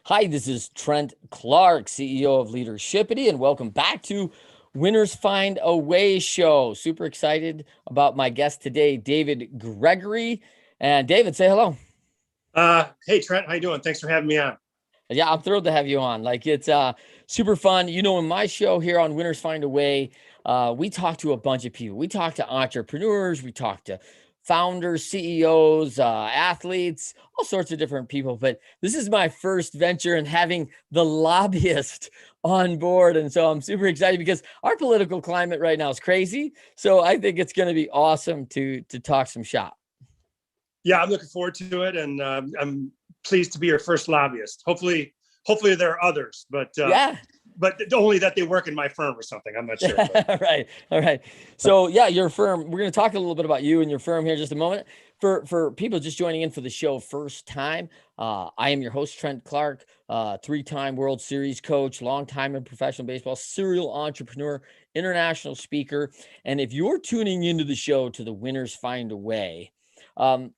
Hi, this is Trent Clark, CEO of Leadershipity, and welcome back to Winners Find a Way show. Super excited about my guest today, David Gregory. And David, say hello. Hey Trent, how you doing? Thanks for having me on. Yeah, I'm thrilled to have you on. Like it's super fun. In my show here on Winners Find a Way, we talk to a bunch of people. We talk to entrepreneurs, we talk to founders, CEOs, athletes, all sorts of different people. But this is my first venture in having the lobbyist on board. And so I'm super excited because our political climate right now is crazy. So I think it's going to be awesome to talk some shop. Yeah, I'm looking forward to it, and I'm pleased to be your first lobbyist. Hopefully there are others, Yeah. but only that they work in my firm or something. I'm not sure. Right. All right. So yeah, your firm, we're going to talk a little bit about you and your firm here in just a moment. For people just joining in for the show first time, I am your host, Trent Clark, three-time World Series coach, long time in professional baseball, serial entrepreneur, international speaker. And if you're tuning into the show to the Winners Find a Way,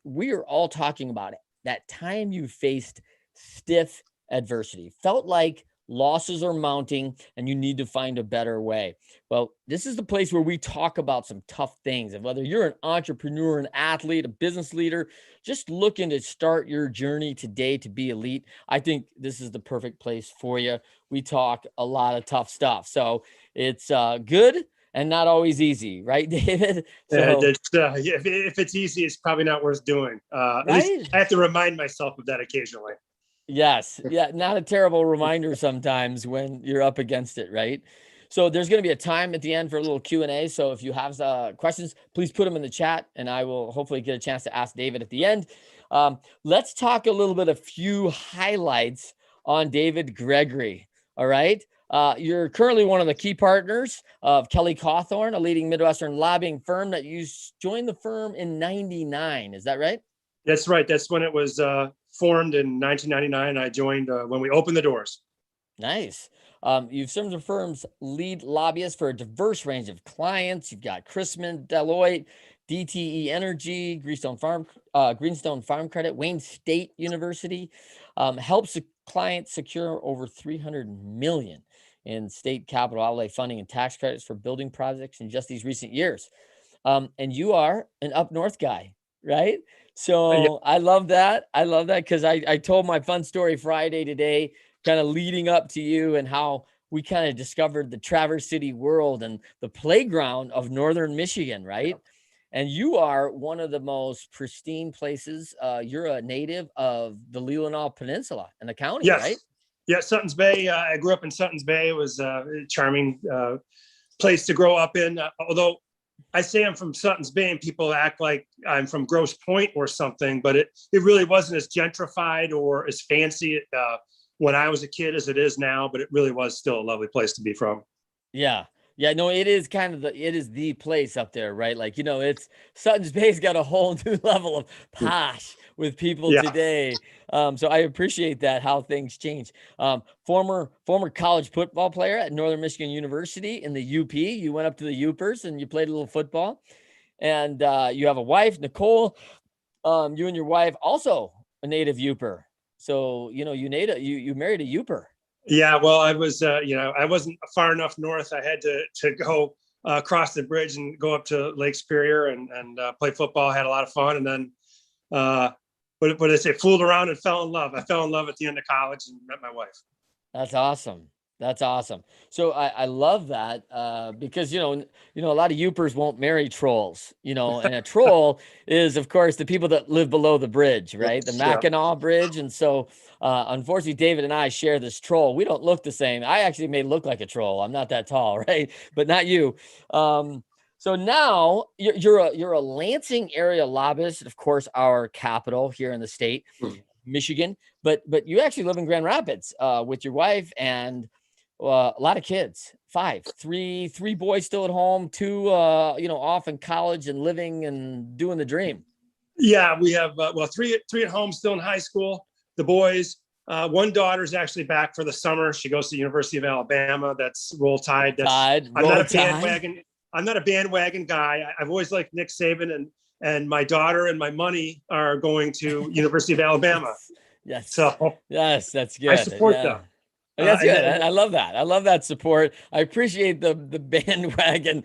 we are all talking about it. That time you faced stiff adversity, felt like losses are mounting and you need to find a better way. Well, this is the place where we talk about some tough things. And whether you're an entrepreneur, an athlete, a business leader, just looking to start your journey today to be elite, I think this is the perfect place for you. We talk a lot of tough stuff. So it's good and not always easy, right, David? So, If it's easy, it's probably not worth doing. At least right? I have to remind myself of that occasionally. Yes. Yeah. Not a terrible reminder sometimes when you're up against it, right? So there's going to be a time at the end for a little Q&A. So if you have questions, please put them in the chat and I will hopefully get a chance to ask David at the end. Let's talk a little bit, a few highlights on David Gregory. All right. You're currently one of the key partners of Kelly Cawthorn, a leading Midwestern lobbying firm that you joined the firm in 99. Is that right? That's right. That's when it was formed in 1999. I joined when we opened the doors. Nice. You've served the firm's lead lobbyist for a diverse range of clients. You've got Chrisman, Deloitte, DTE Energy, Greenstone Farm Credit, Wayne State University. Helps the client secure over 300 million in state capital outlay funding and tax credits for building projects in just these recent years. And you are an up north guy, right? Yeah, So I love that. I love that because I told my fun story Friday today, kind of leading up to you and how we kind of discovered the Traverse City world and the playground of Northern Michigan, right? And you are one of the most pristine places. You're a native of the Leelanau Peninsula and the county, right? yes, yeah. Sutton's Bay. I grew up in Sutton's Bay. It was a charming place to grow up in. Although I say I'm from Sutton's Bay and people act like I'm from Grosse Pointe or something, but it really wasn't as gentrified or as fancy when I was a kid as it is now, but it really was still a lovely place to be from. Yeah. Yeah, no, it is kind of it is the place up there, right? Like, it's Sutton's Bay's got a whole new level of posh with people Yeah. today. So I appreciate that, how things change. Former college football player at Northern Michigan University in the UP. You went up to the Upers and you played a little football. And you have a wife, Nicole. You and your wife also a native Uper. So, you married a Uper. Yeah, well, I wasn't far enough north. I had to go across the bridge and go up to Lake Superior and play football. Had a lot of fun, and then, what I say, fooled around and fell in love. I fell in love at the end of college and met my wife. That's awesome. That's awesome. So I love that because a lot of Upers won't marry trolls, and a troll is of course the people that live below the bridge, right? The Yeah. Mackinac Bridge. And so unfortunately David and I share this troll. We don't look the same. I actually may look like a troll. I'm not that tall, right? But not you. So now you're a Lansing area lobbyist, of course, our capital here in the state, Michigan, but you actually live in Grand Rapids with your wife and a lot of kids, three boys still at home, two, off in college and living and doing the dream. Yeah, we have three at home, still in high school. The boys. One daughter's actually back for the summer. She goes to the University of Alabama. That's Roll Tide. I'm not a bandwagon. I'm not a bandwagon guy. I've always liked Nick Saban, and my daughter and my money are going to University of Alabama. Yes. So Yes. That's I good. support Yeah. them. That's And good. then, I love that. I love that support. I appreciate the bandwagon,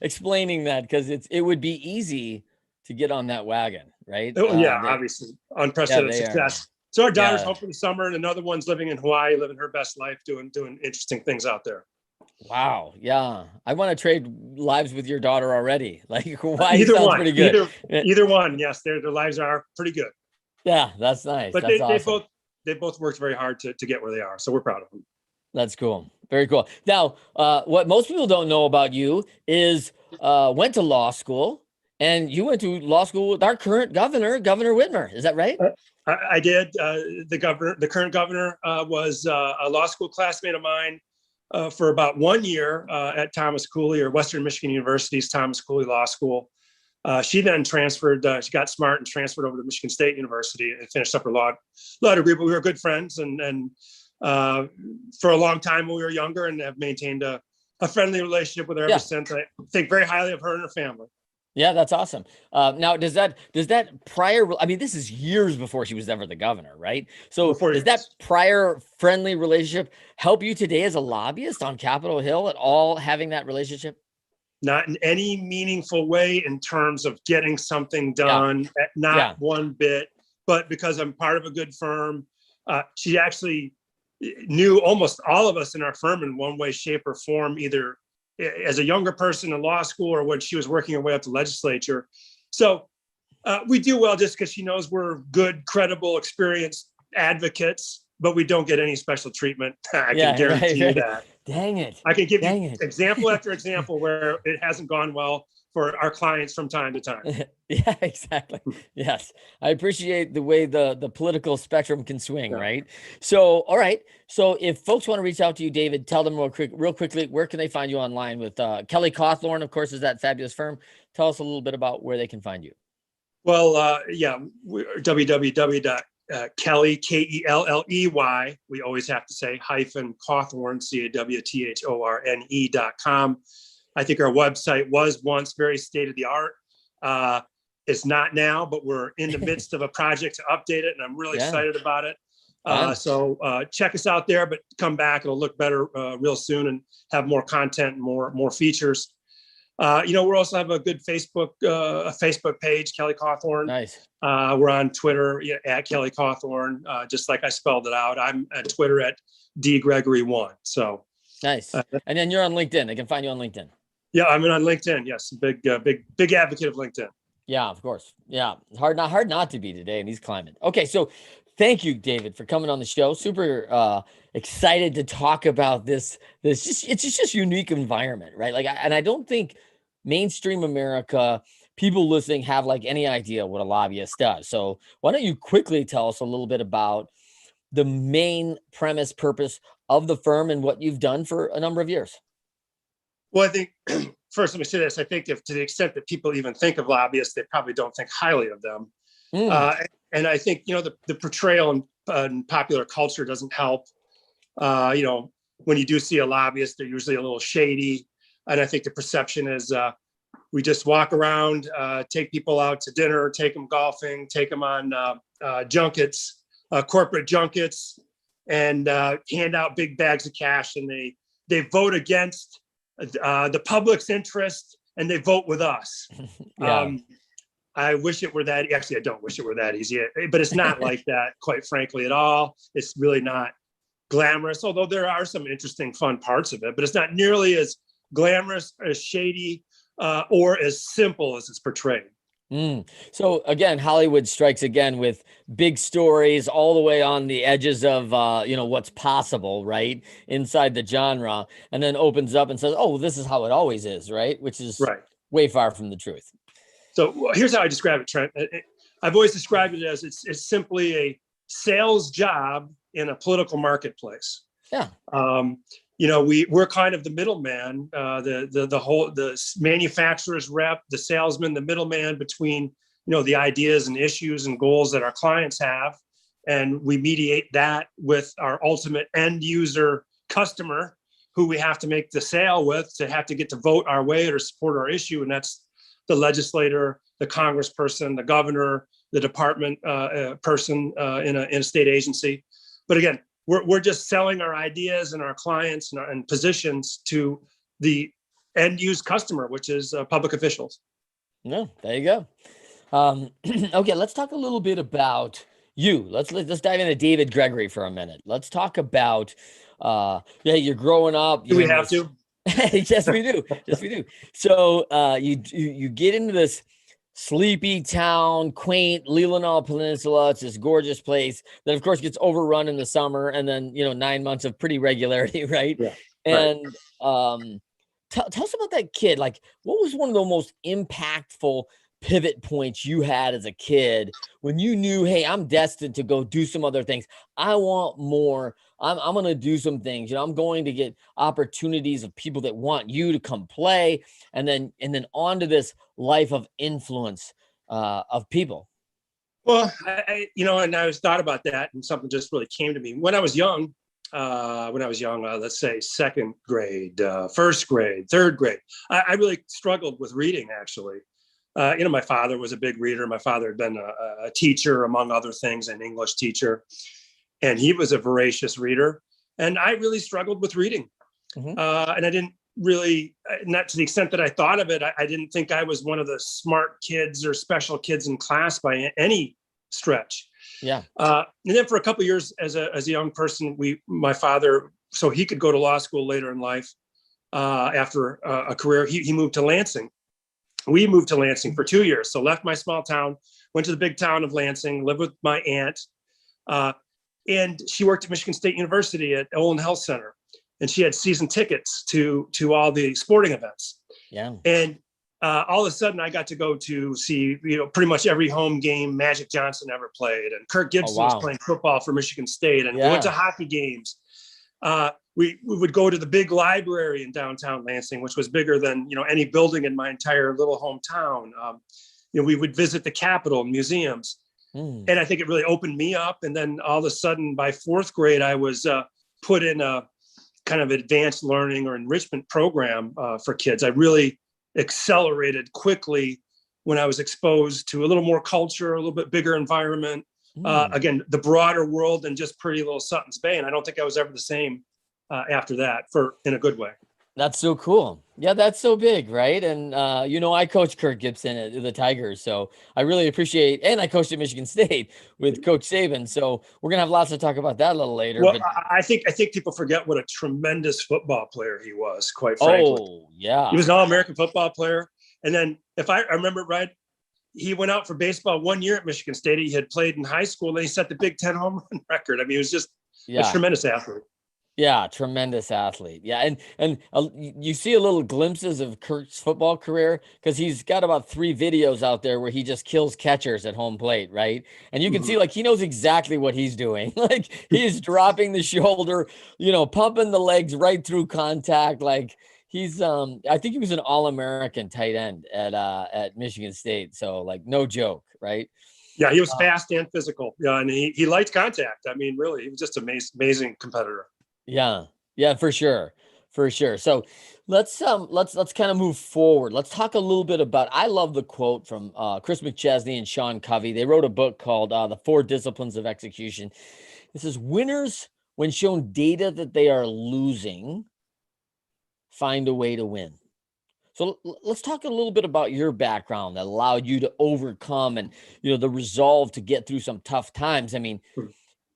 explaining that, because it would be easy to get on that wagon, right? oh, yeah, obviously Yeah, unprecedented they are. success. So our daughter's Yeah. home for the summer, and another one's living in Hawaii, living her best life, doing interesting things out there. Wow. Yeah. I want to trade lives with your daughter already. Like, Hawaii Either sounds one, pretty good. either one. Yes, their lives are pretty good, Yeah, that's nice. but That's they awesome. both worked very hard to get where they are. So we're proud of them. That's cool. Very cool. Now, what most people don't know about you is went to law school, and you went to law school with our current governor, Governor Whitmer. Is that right? I did. The current governor, was a law school classmate of mine for about 1 year at Thomas Cooley, or Western Michigan University's Thomas Cooley Law School. She then transferred. She got smart and transferred over to Michigan State University and finished up her law degree. But we were good friends, and for a long time when we were younger, and have maintained a friendly relationship with her ever Yeah. since. I think very highly of her and her family. Yeah, that's awesome. Now, does that prior? I mean, this is years before she was ever the governor, right? So, Before does that prior friendly relationship help you today as a lobbyist on Capitol Hill at all? Having that relationship? Not in any meaningful way in terms of getting something Yeah. done, not Yeah. one bit, but because I'm part of a good firm. She actually knew almost all of us in our firm in one way, shape, or form, either as a younger person in law school or when she was working her way up to legislature. So we do well just because she knows we're good, credible, experienced advocates, but we don't get any special treatment. I can guarantee you that. Dang it. I can give Dang you it. example after example where it hasn't gone well for our clients from time to time. Yeah, exactly. Yes. I appreciate the way the political spectrum can swing, Yeah. right? So, all right. So if folks want to reach out to you, David, tell them real quickly, where can they find you online with Kelly Cawthorn, of course, is that fabulous firm. Tell us a little bit about where they can find you. Well, yeah, www.Kelly, Kelley, we always have to say -Cawthorn, CAWTHORNE.com. I think our website was once very state of the art. It's not now, but we're in the midst of a project to update it, and I'm really excited about it. So check us out there, but come back. It'll look better real soon and have more content and more features. We also have a good Facebook page, Kelly Cawthorn. Nice. We're on Twitter at Kelly Cawthorn, just like I spelled it out. I'm at Twitter at DGregory1. So nice. And then you're on LinkedIn. They can find you on LinkedIn. Yeah, I'm on LinkedIn. Yes, big advocate of LinkedIn. Yeah, of course. Yeah, hard not to be today in these climate. Okay, so thank you, David, for coming on the show. Super excited to talk about this. It's just unique environment, right? Like, and I don't think mainstream America, people listening, have like any idea what a lobbyist does. So why don't you quickly tell us a little bit about the main premise, purpose of the firm and what you've done for a number of years? Well, I think first, let me say this. I think if to the extent that people even think of lobbyists, they probably don't think highly of them. And I think, the portrayal in popular culture doesn't help. When you do see a lobbyist, they're usually a little shady. And I think the perception is we just walk around, take people out to dinner, take them golfing, take them on junkets, corporate junkets, and hand out big bags of cash. And they vote against the public's interest, and they vote with us. Yeah. I wish it were that. Actually, I don't wish it were that easy, but it's not like that, quite frankly, at all. It's really not glamorous, although there are some interesting, fun parts of it, but it's not nearly as glamorous, as shady, or as simple as it's portrayed. So again, Hollywood strikes again with big stories all the way on the edges of, what's possible, right? Inside the genre, and then opens up and says, oh, this is how it always is, right? Which is way far from the truth. So here's how I describe it, Trent. I've always described it as it's simply a sales job in a political marketplace. Yeah. We're kind of the middleman, the manufacturer's rep, the salesman, the middleman between, the ideas and issues and goals that our clients have. And we mediate that with our ultimate end user customer, who we have to make the sale with, to have to get to vote our way or support our issue. And that's the legislator, the congressperson, the governor, the department person in a state agency. But again, we're just selling our ideas and our clients and positions to the end use customer, which is public officials. No, there you go. Okay, let's talk a little bit about you. Let's dive into David Gregory for a minute. Let's talk about you're growing up. Do we have to? Yes, we do. Yes, we do. So you get into this sleepy town, quaint Leelanau Peninsula. It's this gorgeous place that, of course, gets overrun in the summer, and then 9 months of pretty regularity, right? Yeah. And tell us about that kid. Like, what was one of the most impactful pivot points you had as a kid when you knew, hey, I'm destined to go do some other things. I want more. I'm going to do some things. I'm going to get opportunities of people that want you to come play, and then on to this life of influence of people. Well, and I was thought about that, and something just really came to me when I was young. Let's say second grade, first grade, third grade, I really struggled with reading, actually. My father was a big reader. My father had been a teacher, among other things, an English teacher, and he was a voracious reader. And I really struggled with reading. Mm-hmm. And I didn't really, not to the extent that I thought of it, I didn't think I was one of the smart kids or special kids in class by any stretch. Yeah. And then for a couple of years as a young person, my father, so he could go to law school later in life, after a career, he moved to Lansing. We moved to Lansing for 2 years. So left my small town, went to the big town of Lansing, lived with my aunt. And she worked at Michigan State University at Olin Health Center. And she had season tickets to all the sporting events. Yeah. And all of a sudden I got to go to see, pretty much every home game Magic Johnson ever played. And Kirk Gibson was playing football for Michigan State. And we went to hockey games. We would go to the big library in downtown Lansing, which was bigger than, any building in my entire little hometown. We would visit the Capitol and museums. And I think it really opened me up. And then all of a sudden by fourth grade, I was put in a kind of advanced learning or enrichment program for kids. I really accelerated quickly when I was exposed to a little more culture, a little bit bigger environment. Again, the broader world than just pretty little Suttons Bay. And I don't think I was ever the same after that, in a good way. That's so cool. Yeah, that's so big, right? And I coached Kirk Gibson at the Tigers, so I really appreciate. And I coached at Michigan State with Coach Saban, so we're gonna have lots to talk about that a little later. Well, I think people forget what a tremendous football player he was. Quite frankly, yeah, he was an All-American football player. And then, if I remember right, he went out for baseball 1 year at Michigan State. He had played in high school, and he set the Big Ten home run record. I mean, he was just a tremendous athlete. Yeah, tremendous athlete. Yeah, and you see a little glimpses of Kirk's football career because he's got about 3 videos out there where he just kills catchers at home plate, right? And you can see he knows exactly what he's doing. Like he's dropping the shoulder, pumping the legs right through contact. Like he's I think he was an All-American tight end at Michigan State. So no joke, right? Yeah, he was fast and physical. Yeah, and he liked contact. I mean, really, he was just an amazing competitor. Yeah, for sure. So let's kind of move forward. Let's talk a little bit about, I love the quote from Chris McChesney and Sean Covey. They wrote a book called The 4 Disciplines of Execution. It says, winners, when shown data that they are losing, find a way to win. So let's talk a little bit about your background that allowed you to overcome and, the resolve to get through some tough times. I mean,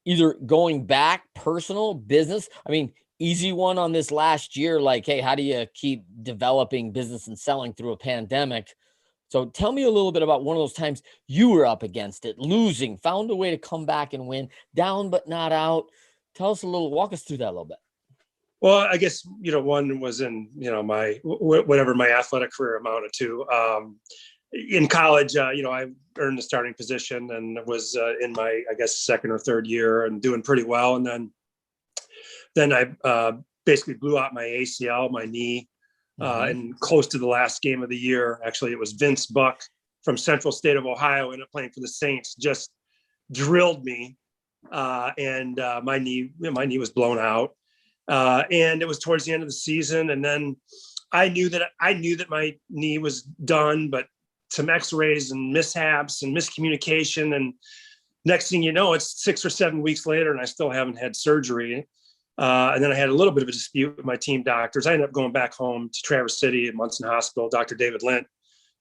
either going back, personal, business. I mean, easy one on this last year, hey, how do you keep developing business and selling through a pandemic? So tell me a little bit about one of those times you were up against it, losing, found a way to come back and win, down but not out. Walk us through that a little bit. Well, I guess, one was in, my, whatever my athletic career amounted to. In college, I earned a starting position and was in my, I guess, second or third year and doing pretty well. And then I basically blew out my ACL, my knee, and close to the last game of the year. Actually, it was Vince Buck from Central State of Ohio, ended up playing for the Saints, just drilled me. And my knee was blown out. And it was towards the end of the season. And then I knew that my knee was done, but some x-rays and mishaps and miscommunication. And next thing you know, it's 6 or 7 weeks later and I still haven't had surgery. And then I had a little bit of a dispute with my team doctors. I ended up going back home to Traverse City at Munson Hospital, Dr. David Lint,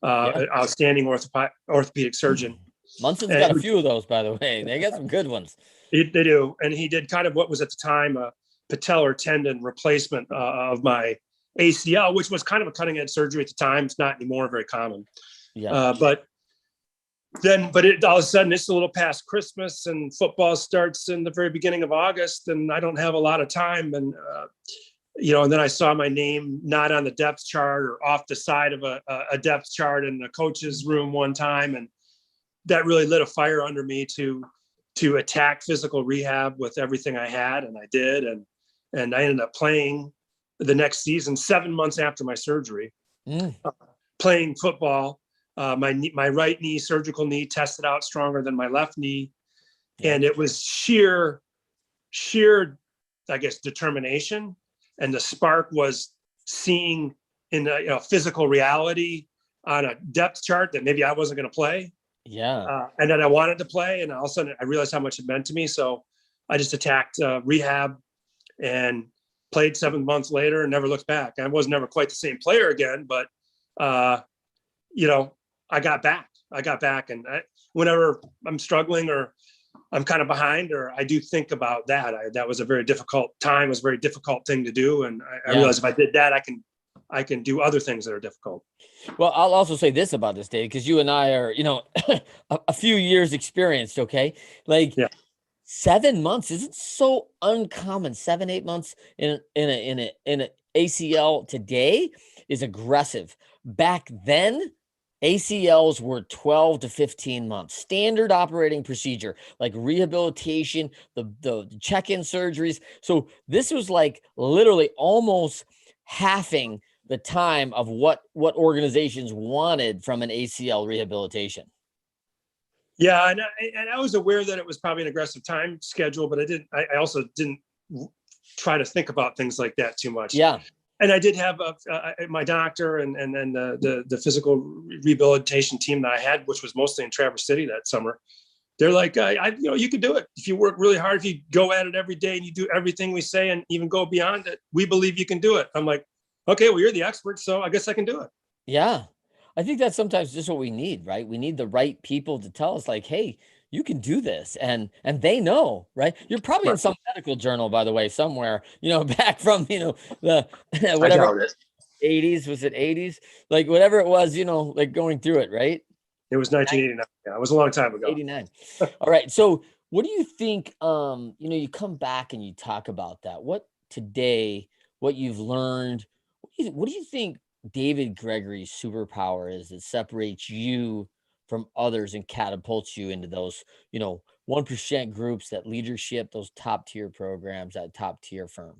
an outstanding orthopedic surgeon. Munson's got a few of those, by the way. They got some good ones. They do. And he did kind of what was at the time a patellar tendon replacement of my ACL, which was kind of a cutting edge surgery at the time. It's not anymore very common. But all of a sudden it's a little past Christmas and football starts in the very beginning of August and I don't have a lot of time. And, and then I saw my name not on the depth chart or off the side of a depth chart in the coach's room one time. And that really lit a fire under me to attack physical rehab with everything I had. And I did. And I ended up playing the next season, 7 months after my surgery, playing football. My right knee, surgical knee, tested out stronger than my left knee. And it was sheer, I guess, determination. And the spark was seeing in a physical reality on a depth chart that maybe I wasn't going to play. And then I wanted to play. And all of a sudden I realized how much it meant to me. So I just attacked rehab and played 7 months later and never looked back. I was never quite the same player again, but, I got back. And whenever I'm struggling or I'm kind of behind, or I do think about that. That was a very difficult time. It was a very difficult thing to do. And I realized if I did that, I can do other things that are difficult. Well, I'll also say this about this, Dave, because you and I are, a few years experienced. Okay. 7 months isn't so uncommon. 7-8 months in an ACL today is aggressive. Back then, ACLs were 12 to 15 months, standard operating procedure, like rehabilitation, the check-in surgeries. So this was like literally almost halving the time of what organizations wanted from an ACL rehabilitation. Yeah. And I was aware that it was probably an aggressive time schedule, but I also didn't try to think about things like that too much. Yeah. And I did have my doctor and then the physical rehabilitation team that I had, which was mostly in Traverse City that summer. They're like, you can do it if you work really hard. If you go at it every day and you do everything we say and even go beyond it, we believe you can do it. I'm like, okay, well, you're the expert, so I guess I can do it. Yeah, I think that's sometimes just what we need, right? We need the right people to tell us, like, hey, you can do this, and they know, right? You're probably in some medical journal, by the way, somewhere, back from the whatever 80s, was it 80s, like whatever it was, like going through it, right? It was 1989. Yeah, it was a long time ago. 89. All right. So what do you think? You come back and you talk about that. What you've learned. What do you think David Gregory's superpower is that separates you from others and catapults you into those, 1% groups, that leadership, those top tier programs, that top tier firm?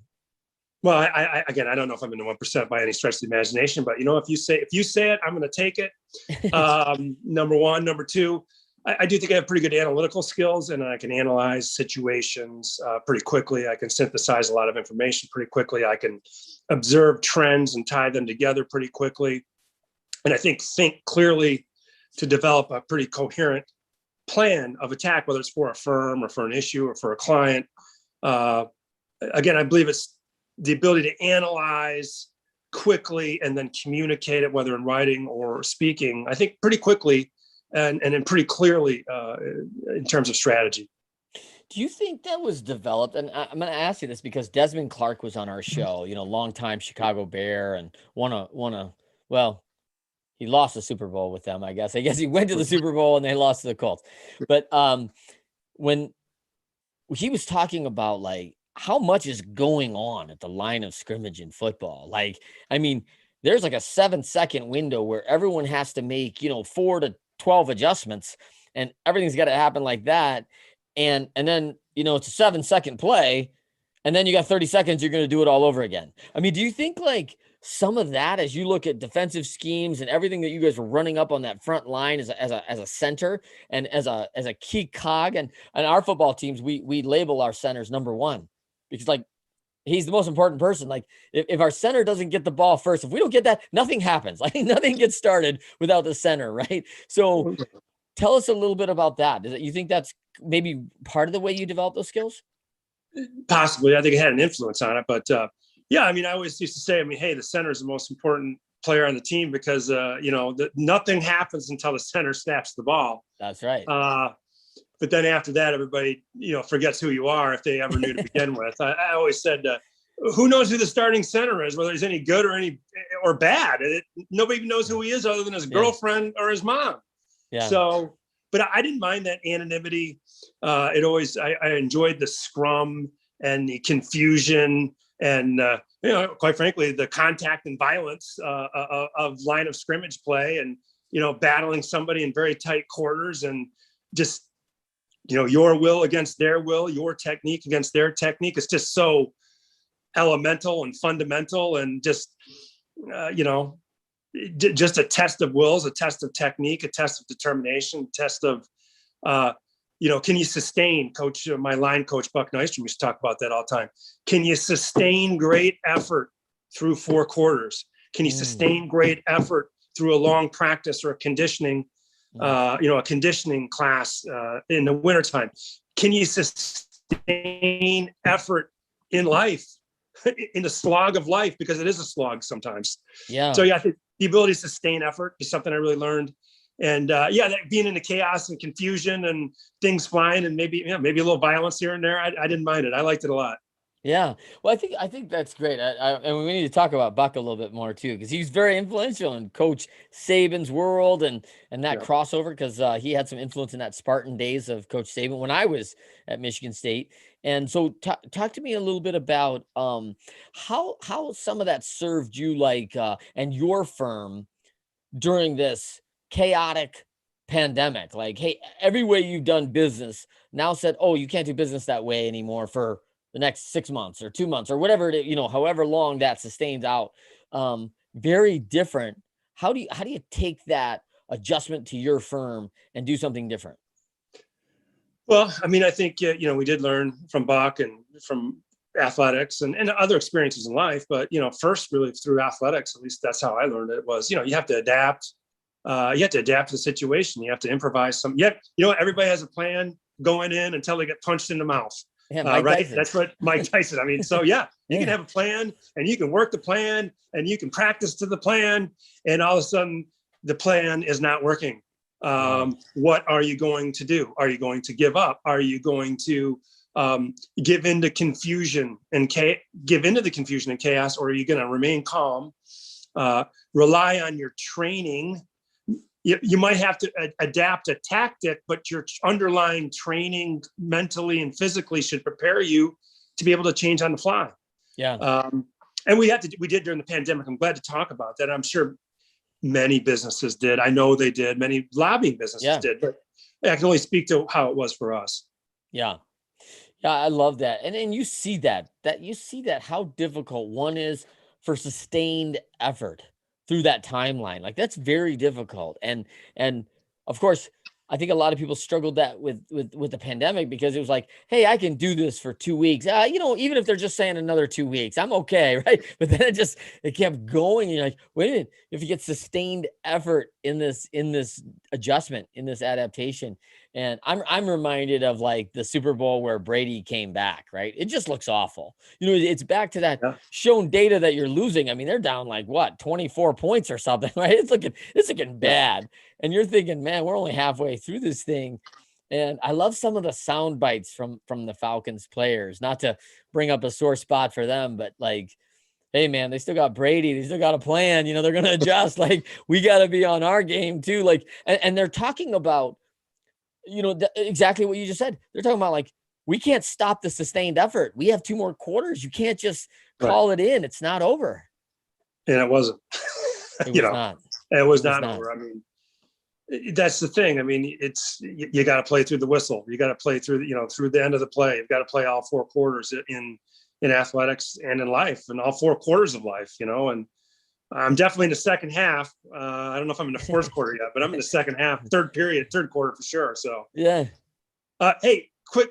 Well, I don't know if I'm in the 1% by any stretch of the imagination, but if you say it, I'm going to take it. Number one. Number two, I do think I have pretty good analytical skills, and I can analyze situations pretty quickly. I can synthesize a lot of information pretty quickly. I can observe trends and tie them together pretty quickly. And I think clearly to develop a pretty coherent plan of attack, whether it's for a firm or for an issue or for a client. Again, I believe it's the ability to analyze quickly and then communicate it, whether in writing or speaking, I think pretty quickly and pretty clearly in terms of strategy. Do you think that was developed? And I'm going to ask you this because Desmond Clark was on our show, longtime Chicago Bear, and he lost the Super Bowl with them, I guess. He went to the Super Bowl and they lost to the Colts. But when he was talking about like how much is going on at the line of scrimmage in football, there's like a 7-second window where everyone has to make, 4 to 12 adjustments, and everything's got to happen like that. And then, it's a 7-second play, and then you got 30 seconds, you're going to do it all over again. Do you think like some of that, as you look at defensive schemes and everything that you guys were running up on that front line as a center and as a key cog, and our football teams, we label our centers number one, because like He's the most important person. Like if our center doesn't get the ball first, if we don't get that, nothing happens. Like nothing gets started without the center, right? So tell us a little bit about that. You think that's maybe part of the way you develop those skills? Possibly. I think it had an influence on it. But yeah, I mean, I always used to say, I mean, hey, the center is the most important player on the team because, nothing happens until the center snaps the ball. That's right. But then after that, everybody, forgets who you are if they ever knew to begin with. I always said, who knows who the starting center is, whether he's any good or bad. Nobody even knows who he is other than his girlfriend or his mom. Yeah. So, but I didn't mind that anonymity. I enjoyed the scrum and the confusion and, quite frankly, the contact and violence of line of scrimmage play and, battling somebody in very tight quarters and just, your will against their will, your technique against their technique. It's just so elemental and fundamental and just, just a test of wills, a test of technique, a test of determination, a test of, can you sustain, coach, my line coach, Buck Nystrom used to talk about that all the time. Can you sustain great effort through 4 quarters? Can you sustain great effort through a long practice or a conditioning, a conditioning class in the wintertime? Can you sustain effort in life, in the slog of life? Because it is a slog sometimes. Yeah. So yeah, I think the ability to sustain effort is something I really learned. And that being in the chaos and confusion and things flying and maybe a little violence here and there, I didn't mind it. I liked it a lot. Yeah. Well, I think that's great. And we need to talk about Buck a little bit more too, because he's very influential in Coach Saban's world and that crossover, because he had some influence in that Spartan days of Coach Saban when I was at Michigan State. And so talk to me a little bit about how some of that served you, like and your firm during this chaotic pandemic. Like, hey, every way you've done business now said, oh, you can't do business that way anymore for the next 6 months or 2 months or whatever it is, however long that sustains out. Very different. How do you take that adjustment to your firm and do something different? Well, I mean, I think, we did learn from Buck and from athletics and other experiences in life, but, first really through athletics, at least that's how I learned it was, you have to adapt. You have to adapt to the situation. You have to improvise some. Everybody has a plan going in until they get punched in the mouth. Yeah, right. Tyson. That's what Mike Tyson. I mean, so you can have a plan and you can work the plan and you can practice to the plan. And all of a sudden the plan is not working. What are you going to do? Are you going to give up? Are you going to give into confusion and chaos? Or are you going to remain calm, rely on your training? You might have to adapt a tactic, but your underlying training mentally and physically should prepare you to be able to change on the fly. Yeah. And we did during the pandemic. I'm glad to talk about that. I'm sure many businesses did. I know they did. Many lobbying businesses did, but I can only speak to how it was for us. Yeah. Yeah. I love that. And you see that how difficult one is for sustained effort through that timeline. Like that's very difficult. And of course, I think a lot of people struggled that with the pandemic, because it was like, hey, I can do this for 2 weeks. Even if they're just saying another 2 weeks, I'm okay. Right. But then it kept going. And you're like, wait a minute, if you get sustained effort in this adjustment, in this adaptation. And I'm reminded of like the Super Bowl where Brady came back, right? It just looks awful. It's back to that shown data that you're losing. I mean, they're down like 24 points or something, right? It's looking bad. And you're thinking, man, we're only halfway through this thing. And I love some of the sound bites from the Falcons players, not to bring up a sore spot for them, but like, hey man, they still got Brady. They still got a plan. They're going to adjust. Like we got to be on our game too. Like, and they're talking about, exactly what you just said. They're talking about like, we can't stop the sustained effort. We have 2 more quarters. You can't just call it in. It's not over. And it wasn't. It was not. It was not over. I mean, that's the thing. I mean, you got to play through the whistle. You got to play through through the end of the play. You've got to play all 4 quarters in athletics and in life, and all 4 quarters of life. And I'm definitely in the second half. I don't know if I'm in the fourth quarter yet, but I'm in the second half, third quarter for sure. So yeah. Hey, quick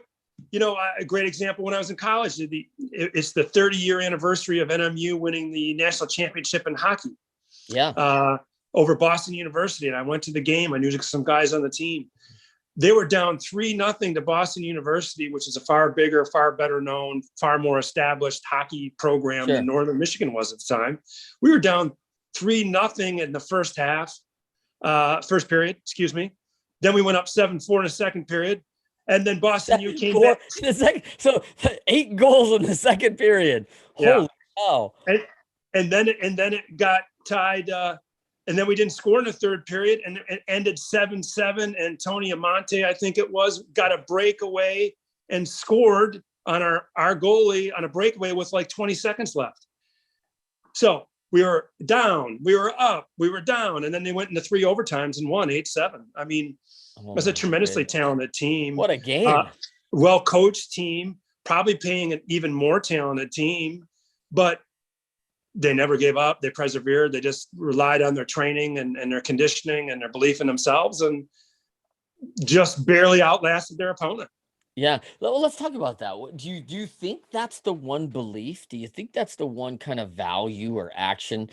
A great example when I was in college, it's the 30-year anniversary of NMU winning the national championship in hockey. Yeah. Over Boston University. And I went to the game. I knew some guys on the team. They were down 3-0 to Boston University, which is a far bigger, far better known, far more established hockey program than Northern Michigan was at the time. We were down 3-0 in the first period, excuse me. Then we went up 7-4 in the second period. And then Boston U came back. So 8 goals in the second period. Yeah. Holy cow. And then it got tied. And then we didn't score in the third period, and it ended 7-7. And Tony Amante, I think it was, got a breakaway and scored on our goalie on a breakaway with like 20 seconds left. So we were down, we were up, we were down, and then they went into 3 overtimes and won 8-7. I mean, it was a tremendously talented team. What a game. Well-coached team, probably paying an even more talented team, but they never gave up. They persevered. They just relied on their training and their conditioning and their belief in themselves, and just barely outlasted their opponent. Yeah. Well, let's talk about that. Do you think that's the one belief? Do you think that's the one kind of value or action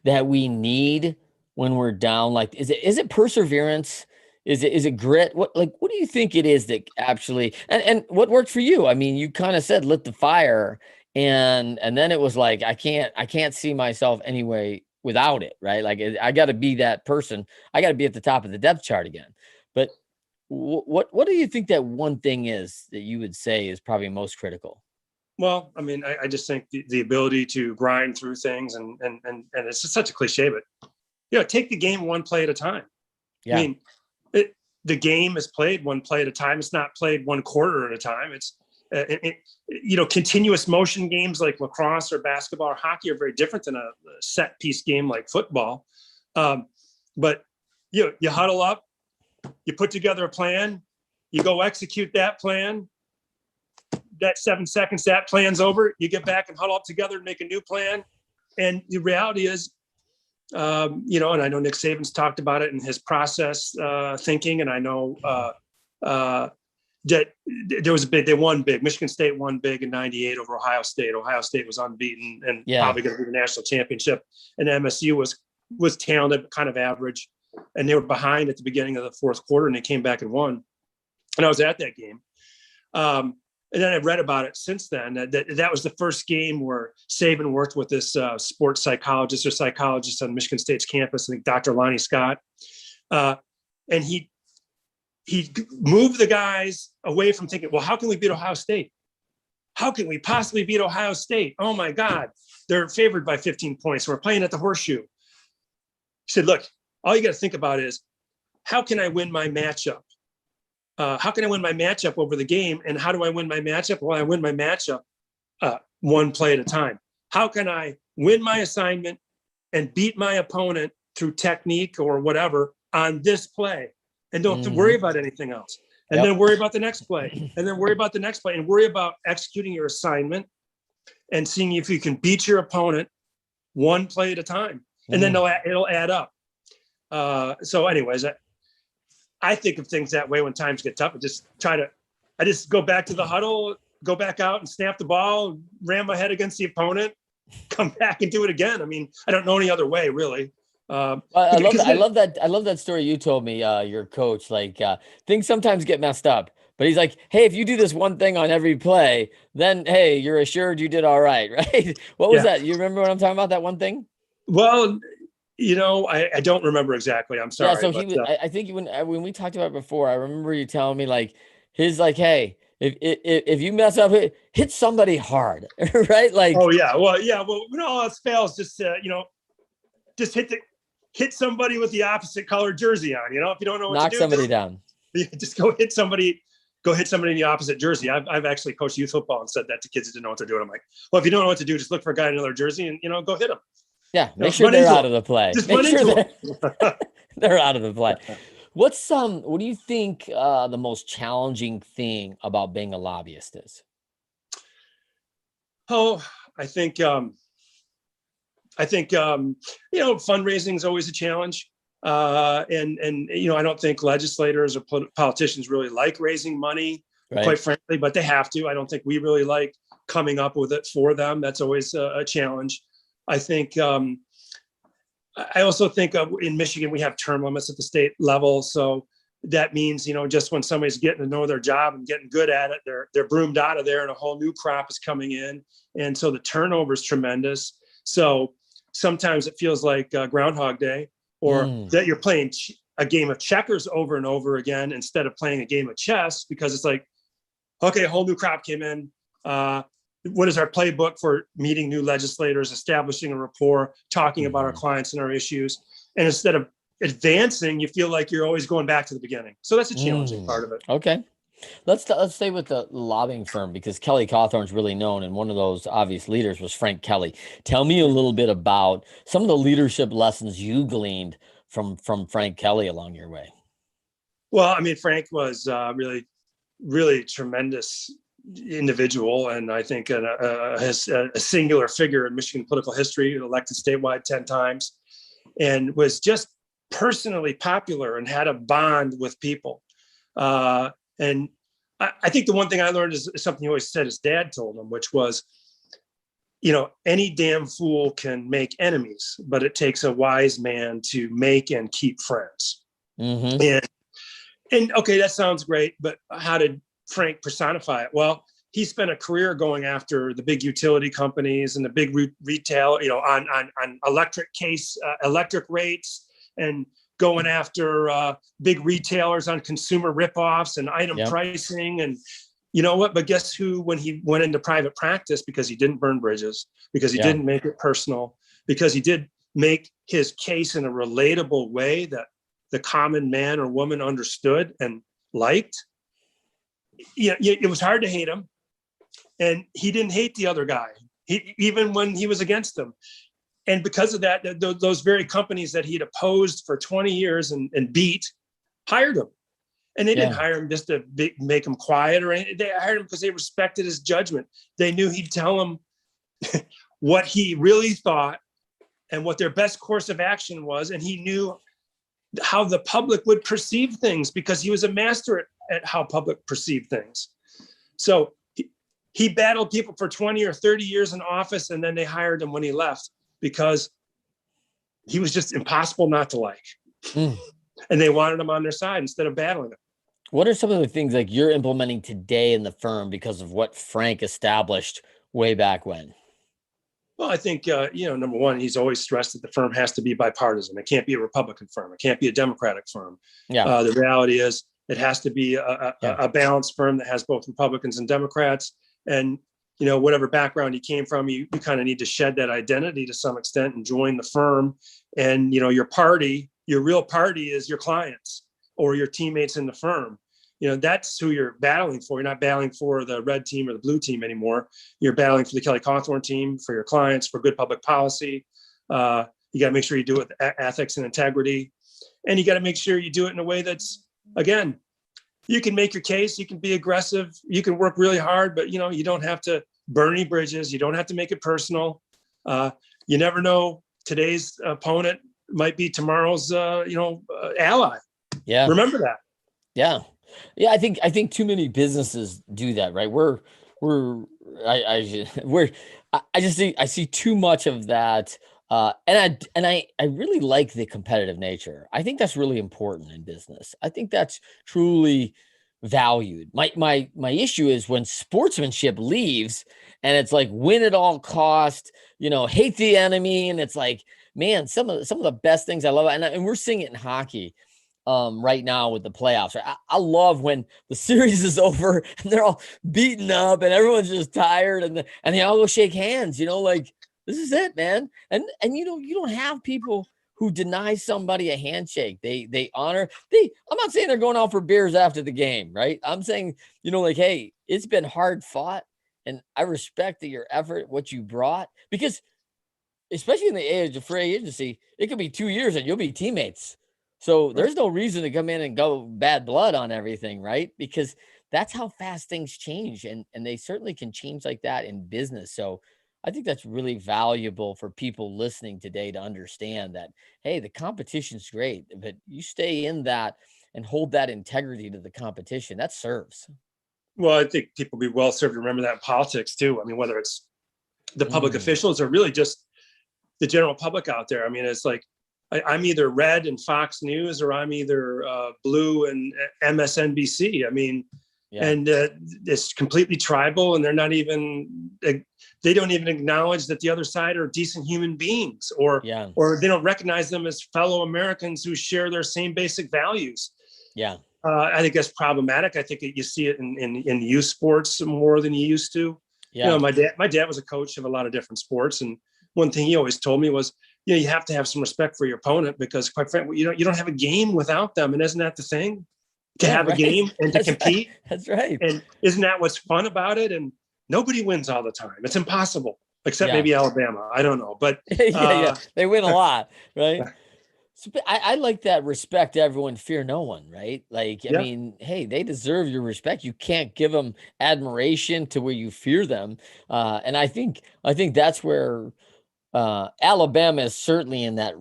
that we need when we're down? Like, is it perseverance? Is it grit? What do you think it is that actually, and what worked for you? I mean, you kind of said lit the fire. And then it was like, I can't see myself anyway without it, right? Like, I got to be that person. I got to be at the top of the depth chart again. But what do you think that one thing is that you would say is probably most critical? Well, I mean, I just think the ability to grind through things, and it's just such a cliche, but take the game one play at a time. Yeah. I mean, the game is played one play at a time. It's not played one quarter at a time. It's continuous motion games like lacrosse or basketball or hockey are very different than a set piece game like football. But you huddle up, you put together a plan, you go execute that plan. That 7 seconds, that plan's over. You get back and huddle up together and make a new plan. And the reality is, and I know Nick Saban's talked about it in his process thinking, and I know that there was they won big. Michigan State won big in '98 over Ohio State. Ohio State was unbeaten and probably going to be the national championship. And MSU was talented, kind of average, and they were behind at the beginning of the fourth quarter, and they came back and won. And I was at that game, and then I've read about it since then. That was the first game where Saban worked with this sports psychologist on Michigan State's campus, I think Dr. Lonnie Scott, and he moved the guys away from thinking, well, how can we beat Ohio State? How can we possibly beat Ohio State? Oh my God, they're favored by 15 points. We're playing at the Horseshoe. He said, look, all you got to think about is, how can I win my matchup? How can I win my matchup over the game? And how do I win my matchup? Well, I win my matchup one play at a time. How can I win my assignment and beat my opponent through technique or whatever on this play? And don't have to worry about anything else. And then worry about the next play. And then worry about the next play. And worry about executing your assignment and seeing if you can beat your opponent one play at a time. And then it'll add up. So anyways, I think of things that way when times get tough. I just go back to the huddle, go back out and snap the ball, ram my head against the opponent, come back and do it again. I mean, I don't know any other way, really. I love that story you told me, your coach, like things sometimes get messed up, but he's like, hey, if you do this one thing on every play, then, hey, you're assured you did all right. Right. What was that? You remember what I'm talking about? That one thing? Well, I don't remember exactly. I'm sorry. Yeah. So I think when we talked about it before, I remember you telling me like, his like, hey, if you mess up, hit somebody hard. Right. Like, oh yeah. Well, when all else fails, just hit somebody with the opposite color jersey on, if you don't know what knock to do. Knock somebody down. Just go hit somebody in the opposite jersey. I've actually coached youth football and said that to kids that didn't know what they're doing. I'm like, well, if you don't know what to do, just look for a guy in another jersey and, go hit him. Yeah. Make sure they're out of the play. Just run into them. They're out of the play. What do you think the most challenging thing about being a lobbyist is? Oh, I think fundraising is always a challenge. And I don't think legislators or politicians really like raising money. Right. quite frankly, but they have to. I don't think we really like coming up with it for them. That's always a challenge. I think, I also think in Michigan, we have term limits at the state level. So that means, just when somebody's getting to know their job and getting good at it, they're broomed out of there and a whole new crop is coming in. And so the turnover is tremendous. So sometimes it feels like Groundhog Day, or that you're playing a game of checkers over and over again instead of playing a game of chess, because it's like, okay, a whole new crop came in. What is our playbook for meeting new legislators, establishing a rapport, talking about our clients and our issues? And instead of advancing, you feel like you're always going back to the beginning. So that's a challenging part of it. Okay. Let's stay with the lobbying firm, because Kelly Cawthorn's really known, and one of those obvious leaders was Frank Kelly. Tell me a little bit about some of the leadership lessons you gleaned from Frank Kelly along your way. Well, I mean, Frank was really, really tremendous individual, and I think a singular figure in Michigan political history, elected statewide 10 times, and was just personally popular and had a bond with people. And I think the one thing I learned is something he always said his dad told him, which was, any damn fool can make enemies, but it takes a wise man to make and keep friends. And okay, that sounds great, but how did Frank personify it? Well, he spent a career going after the big utility companies and the big retail, on electric rates, and going after big retailers on consumer ripoffs and item pricing. And you know what? But guess who, when he went into private practice, because he didn't burn bridges, because he didn't make it personal, because he did make his case in a relatable way that the common man or woman understood and liked, it was hard to hate him. And he didn't hate the other guy, even when he was against him. And because of that, those very companies that he'd opposed for 20 years and beat hired him. And they didn't hire him just to make him quiet or anything. They hired him because they respected his judgment. They knew he'd tell them what he really thought and what their best course of action was. And he knew how the public would perceive things, because he was a master at how public perceived things. So he battled people for 20 or 30 years in office, and then they hired him when he left, because he was just impossible not to like. And they wanted him on their side instead of battling him. What are some of the things like you're implementing today in the firm because of what Frank established way back when? Well, I think, number one, he's always stressed that the firm has to be bipartisan. It can't be a Republican firm. It can't be a Democratic firm. The reality is it has to be a balanced firm that has both Republicans and Democrats. And, whatever background you came from, you kind of need to shed that identity to some extent and join the firm. And, your real party is your clients or your teammates in the firm. That's who you're battling for. You're not battling for the red team or the blue team anymore. You're battling for the Kelly Cawthorn team, for your clients, for good public policy. You got to make sure you do it with ethics and integrity. And you got to make sure you do it in a way that's, again, you can make your case, you can be aggressive, you can work really hard, but you don't have to burn any bridges. You don't have to make it personal. You never know. Today's opponent might be tomorrow's, ally. Yeah. Remember that. Yeah. Yeah. I think too many businesses do that, right? I see too much of that. And I really like the competitive nature. I think that's really important in business. I think that's truly valued. My issue is when sportsmanship leaves and it's like win at all cost, hate the enemy. And it's like, man, some of the best things I love. And we're seeing it in hockey right now with the playoffs. Right? I love when the series is over and they're all beaten up and everyone's just tired and they all go shake hands, like, this is it, man. And you don't have people who deny somebody a handshake. They honor. I'm not saying they're going out for beers after the game, right? I'm saying, hey, it's been hard fought, and I respect your effort, what you brought, because especially in the age of free agency, it could be 2 years and you'll be teammates. So there's no reason to come in and go bad blood on everything, right? Because that's how fast things change, and they certainly can change like that in business. So I think that's really valuable for people listening today to understand that, hey, the competition's great, but you stay in that and hold that integrity to the competition. That serves. Well, I think people be well served to remember that in politics too. I mean, whether it's the public Mm, officials or really just the general public out there. I mean, it's like I'm either red in Fox News or I'm either blue in MSNBC. I mean, yeah. and it's completely tribal, and they're not even they don't even acknowledge that the other side are decent human beings, Yeah. or they don't recognize them as fellow Americans who share their same basic values. Yeah. I think that's problematic. I think you see it in youth sports more than you used to. You Yeah. know, my dad was a coach of a lot of different sports, and one thing he always told me was, you know, you have to have some respect for your opponent, because quite frankly, you don't have a game without them. And isn't that the thing? To Yeah. have a Right. game and to That's right. compete. That's right. And isn't that what's fun about it? And nobody wins all the time. It's impossible, except Yeah. maybe Alabama. I don't know, but Yeah. Yeah. They win a lot, right? So, but I like that respect everyone, fear no one, right? Like, I yeah, mean, hey, they deserve your respect. You can't give them admiration to where you fear them. And I think that's where Alabama is certainly in that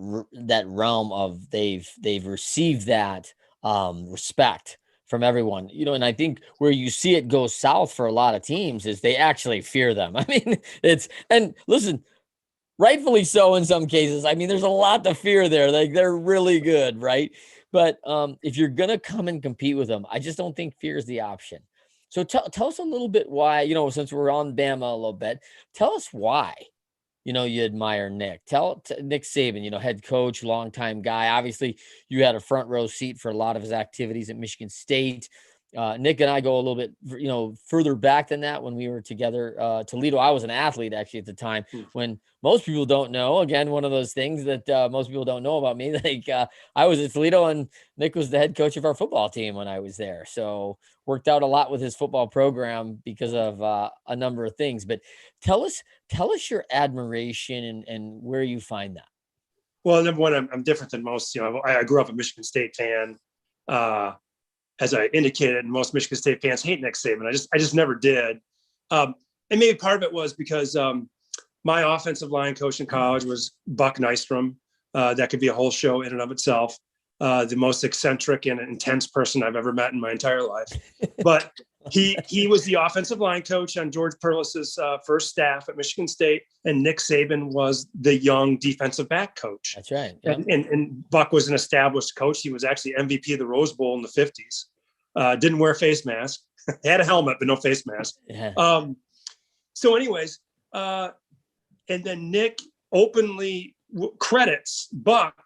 realm of they've received that respect from everyone, and I think where you see it go south for a lot of teams is they actually fear them. I mean, and listen, rightfully so in some cases. I mean, there's a lot to fear there. Like they're really good, right? But if you're gonna come and compete with them, I just don't think fear is the option. So tell us a little bit why, since we're on Bama a little bit, tell us why you admire Nick. Nick Saban, head coach, longtime guy. Obviously, you had a front row seat for a lot of his activities at Michigan State. Nick and I go a little bit, further back than that when we were together. Toledo, I was an athlete actually at the time when most people don't know. Again, one of those things that most people don't know about me. Like I was at Toledo and Nick was the head coach of our football team when I was there. So worked out a lot with his football program because of a number of things. But tell us your admiration and where you find that. well, number one, I'm different than most. You know, I grew up a Michigan State fan. As I indicated, most Michigan State fans hate Nick Saban. I just never did. And maybe part of it was because my offensive line coach in college was Buck Nystrom. That could be a whole show in and of itself. The most eccentric and intense person I've ever met in my entire life. But he was the offensive line coach on George Perlis's first staff at Michigan State, and Nick Saban was the young defensive back coach. That's right. Yep. And Buck was an established coach. He was actually MVP of the Rose Bowl in the 50s. Didn't wear a face mask. Had a helmet, but no face mask. Yeah. So anyways, and then Nick openly credits Buck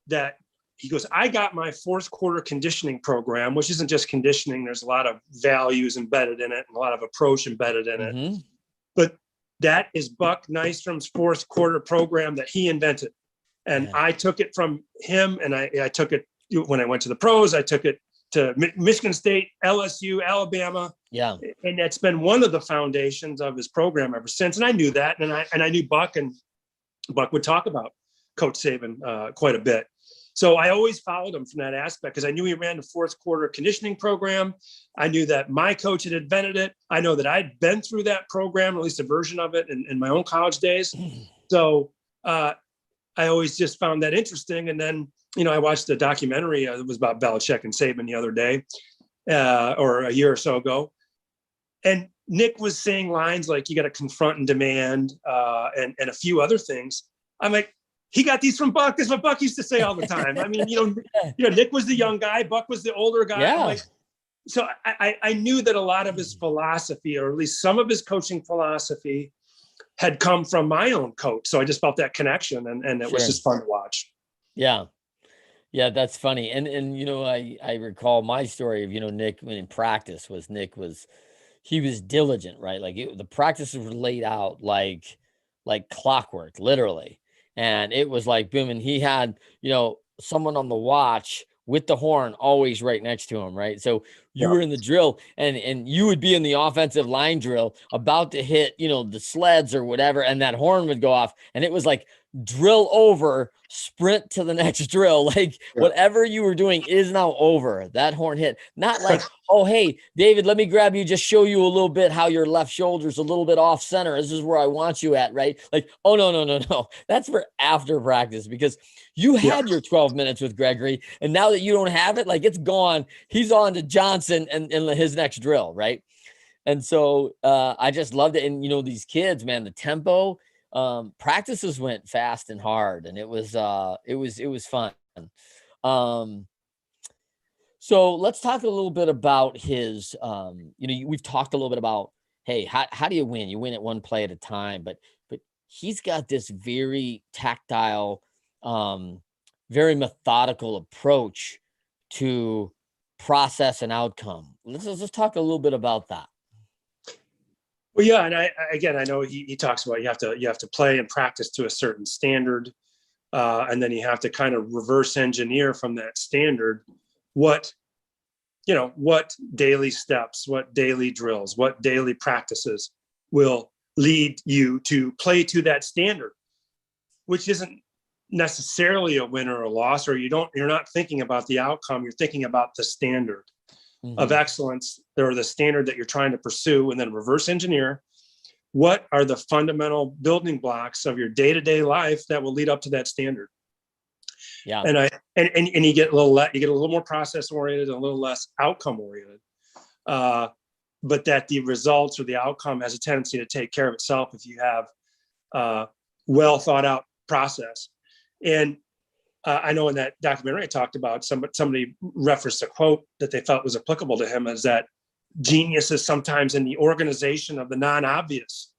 that he goes, I got my fourth quarter conditioning program, which isn't just conditioning. There's a lot of values embedded in it and a lot of approach embedded in it. But that is Buck Nystrom's fourth quarter program that he invented. And I took it from him, and I took it when I went to the pros. I took it to Michigan State, LSU, Alabama. Yeah. And that's been one of the foundations of his program ever since. And I knew that. And I knew Buck, and Buck would talk about Coach Saban quite a bit. So I always followed him from that aspect because I knew he ran the fourth quarter conditioning program. I knew that my coach had invented it. I know that I'd been through that program, at least a version of it in my own college days. So I always just found that interesting. And then, I watched a documentary that was about Belichick and Saban the other day or a year or so ago. And Nick was saying lines like, you got to confront and demand and a few other things. I'm like, he got these from Buck. That's what Buck used to say all the time. I mean, Nick was the young guy. Buck was the older guy. Yeah. I'm like, so I knew that a lot of his philosophy, or at least some of his coaching philosophy, had come from my own coach. So I just felt that connection, and it was just fun to watch. Yeah. Yeah, that's funny. And I recall my story of, Nick in practice he was diligent, right? Like the practices were laid out like clockwork, literally. And it was like boom. And he had, someone on the watch with the horn always right next to him, right? So you were in the drill and you would be in the offensive line drill about to hit, the sleds or whatever, and that horn would go off. And it was like drill over, sprint to the next drill. Like whatever you were doing is now over. That horn hit. Not like, oh, hey, David, let me grab you, just show you a little bit how your left shoulder's a little bit off center. This is where I want you at, right? Like, oh, no. That's for after practice because you had your 12 minutes with Gregory. And now that you don't have it, like it's gone. He's on to Johnson and his next drill, right? And so I just loved it. And these kids, man, the tempo, practices went fast and hard, and it was fun. Um, so let's talk a little bit about his, we've talked a little bit about, hey, how do you win? You win it one play at a time, but he's got this very tactile, very methodical approach to process and outcome. Let's talk a little bit about that. Well, yeah, and I know he talks about you have to play and practice to a certain standard, and then you have to kind of reverse engineer from that standard what what daily steps, what daily drills, what daily practices will lead you to play to that standard, which isn't necessarily a win or a loss, or you're not thinking about the outcome, you're thinking about the standard of excellence or the standard that you're trying to pursue, and then reverse engineer what are the fundamental building blocks of your day-to-day life that will lead up to that standard. Yeah. And you get a little more process oriented and a little less outcome oriented, but that the results or the outcome has a tendency to take care of itself if you have well thought out process. And I know in that documentary I talked about, somebody referenced a quote that they felt was applicable to him, is that genius is sometimes in the organization of the non-obvious.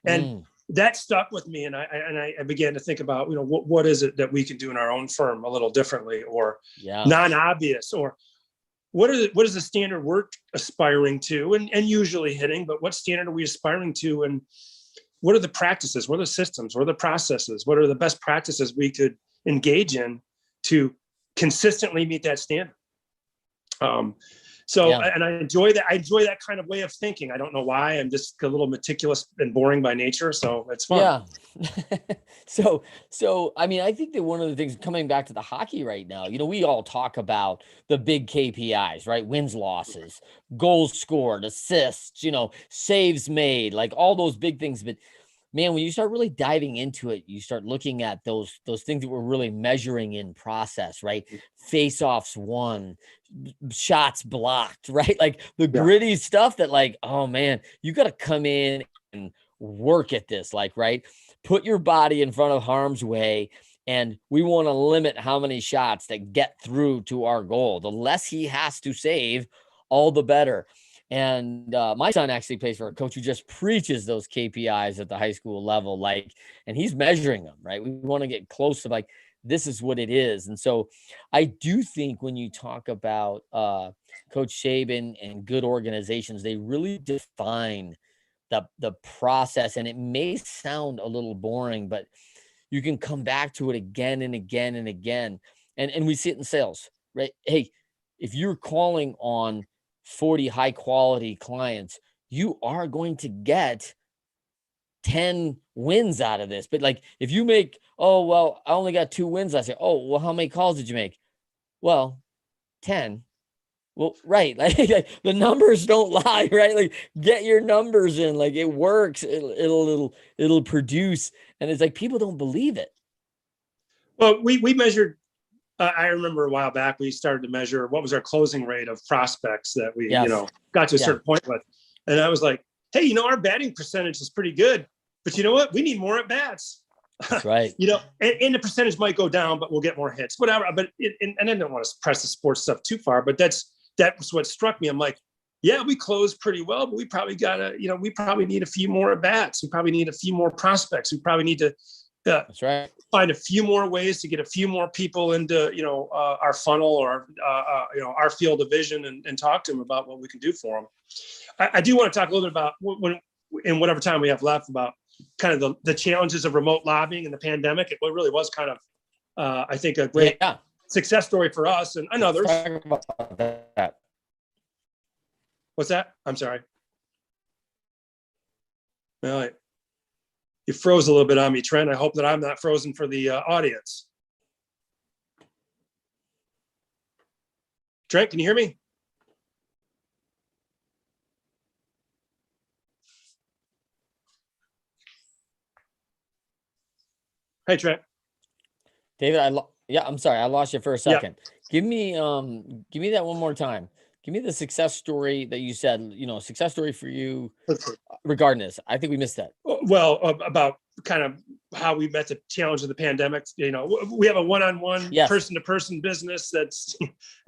And that stuck with me. And I began to think about, what is it that we can do in our own firm a little differently, or non-obvious, or what is the standard we're aspiring to and usually hitting, but what standard are we aspiring to? And what are the practices? What are the systems? What are the processes? What are the best practices we could engage in to consistently meet that standard? And I enjoy that. I enjoy that kind of way of thinking. I don't know why. I'm just a little meticulous and boring by nature, so it's fun. Yeah. So I mean, I think that one of the things, coming back to the hockey right now, we all talk about the big KPIs, right? Wins, losses, goals scored, assists, saves made, like all those big things. But man, when you start really diving into it, you start looking at those things that we're really measuring in process, right? Face-offs won, shots blocked, right? Like the gritty stuff that, like, oh man, you got to come in and work at this, like, right? Put your body in front of harm's way. And we want to limit how many shots that get through to our goal. The less he has to save, all the better. And my son actually plays for a coach who just preaches those KPIs at the high school level, like, and he's measuring them, right? We want to get close to, like, this is what it is. And so I do think when you talk about Coach Saban and good organizations, they really define the process. And it may sound a little boring, but you can come back to it again and again and again. And we see it in sales, right? Hey, if you're calling on 40 high quality clients, you are going to get 10 wins out of this. But like, if you make, oh, well, I only got 2 wins last year. Oh, well, how many calls did you make? Well, 10. Well, right. Like, the numbers don't lie, right? Like, get your numbers in, like, it works. It'll produce. And it's like, people don't believe it. Well, we measured, I remember a while back, we started to measure what was our closing rate of prospects that we, got to a certain point with. And I was like, hey, our batting percentage is pretty good, but you know what? We need more at bats. That's right. And the percentage might go down, but we'll get more hits, whatever. But and I didn't want to press the sports stuff too far, but that was what struck me. I'm like, yeah, we closed pretty well, but we probably we probably need a few more at bats. We probably need a few more prospects. We probably need to that's right, find a few more ways to get a few more people into our funnel or our field of vision and talk to them about what we can do for them. I do want to talk a little bit about, when in whatever time we have left, about kind of the challenges of remote lobbying in the pandemic. It really was kind of I think a great success story for us and others. What's that? I'm sorry. All right. You froze a little bit on me, Trent. I hope that I'm not frozen for the audience. Trent, can you hear me? Hey, Trent. David, I'm sorry, I lost you for a second. Yeah. Give me that one more time. Give me the success story that you said, success story for you regarding this. I think we missed that. Well, about kind of how we met the challenge of the pandemic. We have a one-on-one, Yes. person-to-person business that's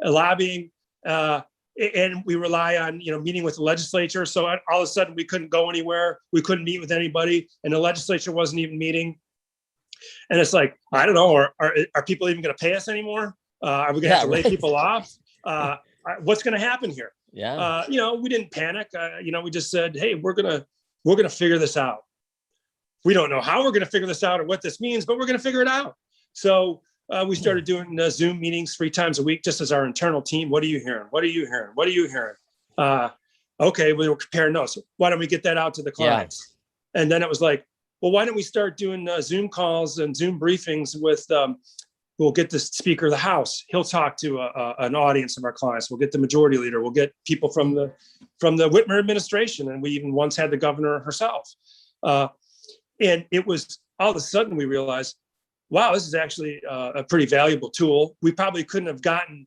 lobbying, and we rely on, meeting with the legislature. So all of a sudden we couldn't go anywhere. We couldn't meet with anybody, and the legislature wasn't even meeting. And it's like, I don't know, are people even going to pay us anymore? Are we going to have to lay people off? What's going to happen here? Yeah. We didn't panic. We just said, hey, we're going to figure this out. We don't know how we're going to figure this out or what this means, but we're going to figure it out. So we started doing Zoom meetings 3 times a week, just as our internal team. What are you hearing? What are you hearing? What are you hearing? Okay, we were comparing notes. Why don't we get that out to the clients? Yeah. And then it was like, well, why don't we start doing Zoom calls and Zoom briefings with, we'll get the Speaker of the House. He'll talk to an audience of our clients. We'll get the Majority Leader. We'll get people from the Whitmer administration. And we even once had the governor herself. And it was all of a sudden we realized, wow, this is actually a pretty valuable tool. We probably couldn't have gotten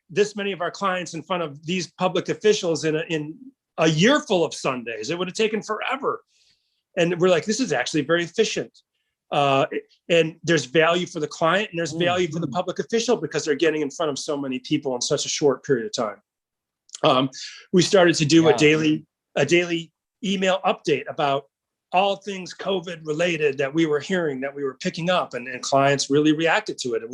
this many of our clients in front of these public officials in a year full of Sundays. It would have taken forever. And we're like, this is actually very efficient. And there's value for the client and there's value for the public official because they're getting in front of so many people in such a short period of time. We started to do a daily email update about all things COVID related that we were hearing, that we were picking up, and clients really reacted to it. And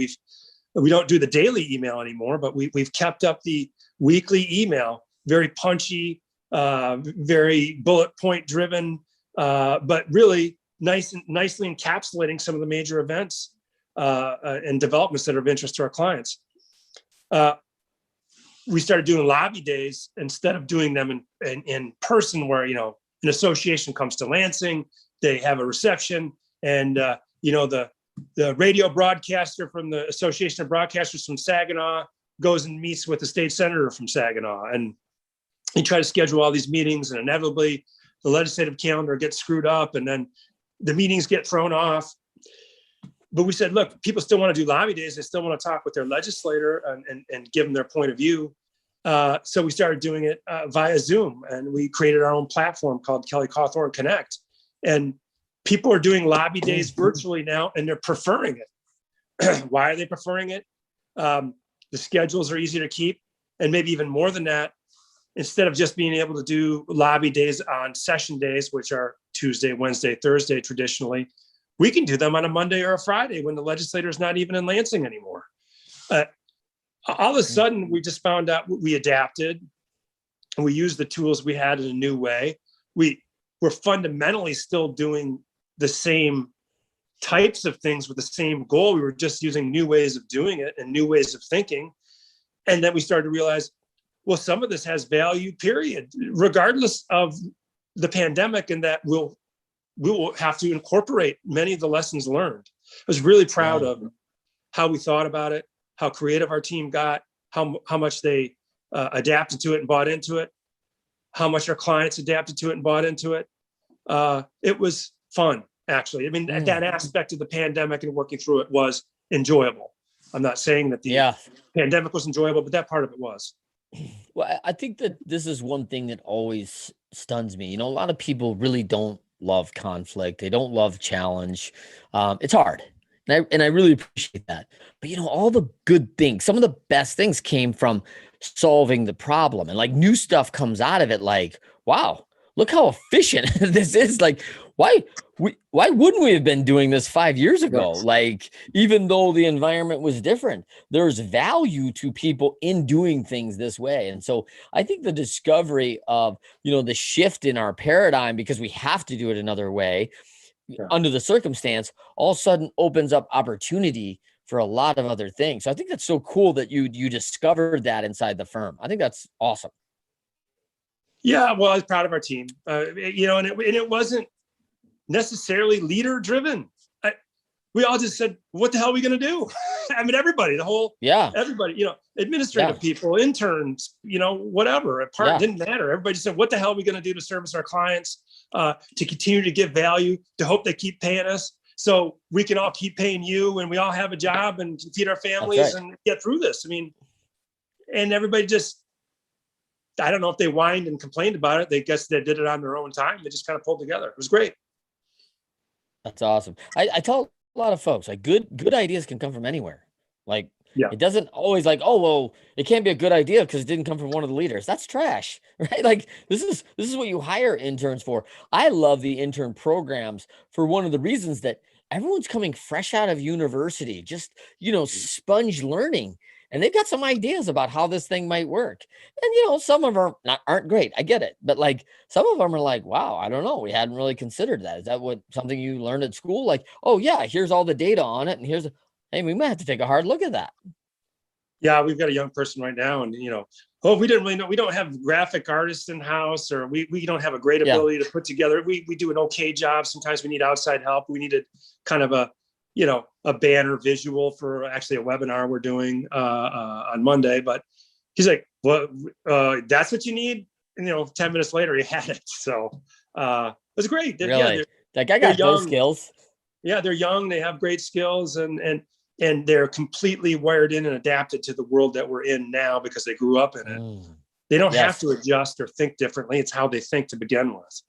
we don't do the daily email anymore, but we've kept up the weekly email, very punchy, very bullet point driven, but really nicely encapsulating some of the major events and developments that are of interest to our clients. We started doing lobby days instead of doing them in person, where an association comes to Lansing, they have a reception, and the radio broadcaster from the Association of Broadcasters from Saginaw goes and meets with the state senator from Saginaw, and you try to schedule all these meetings, and inevitably the legislative calendar gets screwed up, and then the meetings get thrown off. But we said, look, people still want to do lobby days. They still want to talk with their legislator and give them their point of view. So we started doing it via Zoom, and we created our own platform called Kelly Cawthorn Connect. And people are doing lobby days virtually now, and they're preferring it. Why are they preferring it? The schedules are easy to keep. And maybe even more than that, instead of just being able to do lobby days on session days, which are Tuesday, Wednesday, Thursday, traditionally, we can do them on a Monday or a Friday when the legislator is not even in Lansing anymore. All of a sudden, we just found out we adapted and we used the tools we had in a new way. We're fundamentally still doing the same types of things with the same goal. We were just using new ways of doing it and new ways of thinking. And then we started to realize, well, some of this has value, period, regardless of the pandemic, and that we will have to incorporate many of the lessons learned. I was really proud of how we thought about it, how creative our team got, how much they adapted to it and bought into it, how much our clients adapted to it and bought into it. It was fun, actually. I mean, that aspect of the pandemic and working through it was enjoyable. I'm not saying that the pandemic was enjoyable, but that part of it was. Well, I think that this is one thing that always stuns me. A lot of people really don't love conflict. They don't love challenge. It's hard. And I really appreciate that. But, all the good things, some of the best things came from solving the problem, and new stuff comes out of it. Like, wow, look how efficient this is. Like, why wouldn't we have been doing this 5 years ago? Like, even though the environment was different, there's value to people in doing things this way. And so I think the discovery of, the shift in our paradigm, because we have to do it another way under the circumstance, all of a sudden opens up opportunity for a lot of other things. So I think that's so cool that you discovered that inside the firm. I think that's awesome. Yeah, well, I was proud of our team, and it wasn't necessarily leader driven. We all just said, what the hell are we going to do? I mean, everybody, everybody, administrative people, interns, whatever, didn't matter. Everybody just said, what the hell are we going to do to service our clients, to continue to give value, to hope they keep paying us so we can all keep paying you and we all have a job and feed our families and get through this. I mean, and everybody just, I don't know if they whined and complained about it. They guess they did it on their own time. They just kind of pulled together. It was great. That's awesome. I tell a lot of folks like good ideas can come from anywhere. Like Yeah. it doesn't always like, oh well, it can't be a good idea because it didn't come from one of the leaders. That's trash, right? Like this is what you hire interns for. I love the intern programs for one of the reasons that everyone's coming fresh out of university, just sponge learning. And they've got some ideas about how this thing might work. And some of them aren't great. I get it. But like some of them are like, wow, I don't know. We hadn't really considered that. Is that something you learned at school? Like, oh yeah, here's all the data on it. And hey, we might have to take a hard look at that. Yeah, we've got a young person right now, and we didn't really know. We don't have graphic artists in house, or we don't have a great ability to put together. We do an okay job. Sometimes we need outside help. We needed kind of a banner visual for actually a webinar we're doing on Monday. But he's like, "Well, that's what you need." And 10 minutes later, he had it. So it was great. Really, that guy got those skills. Yeah, they're young. They have great skills, and they're completely wired in and adapted to the world that we're in now because they grew up in it. They don't have to adjust or think differently. It's how they think to begin with.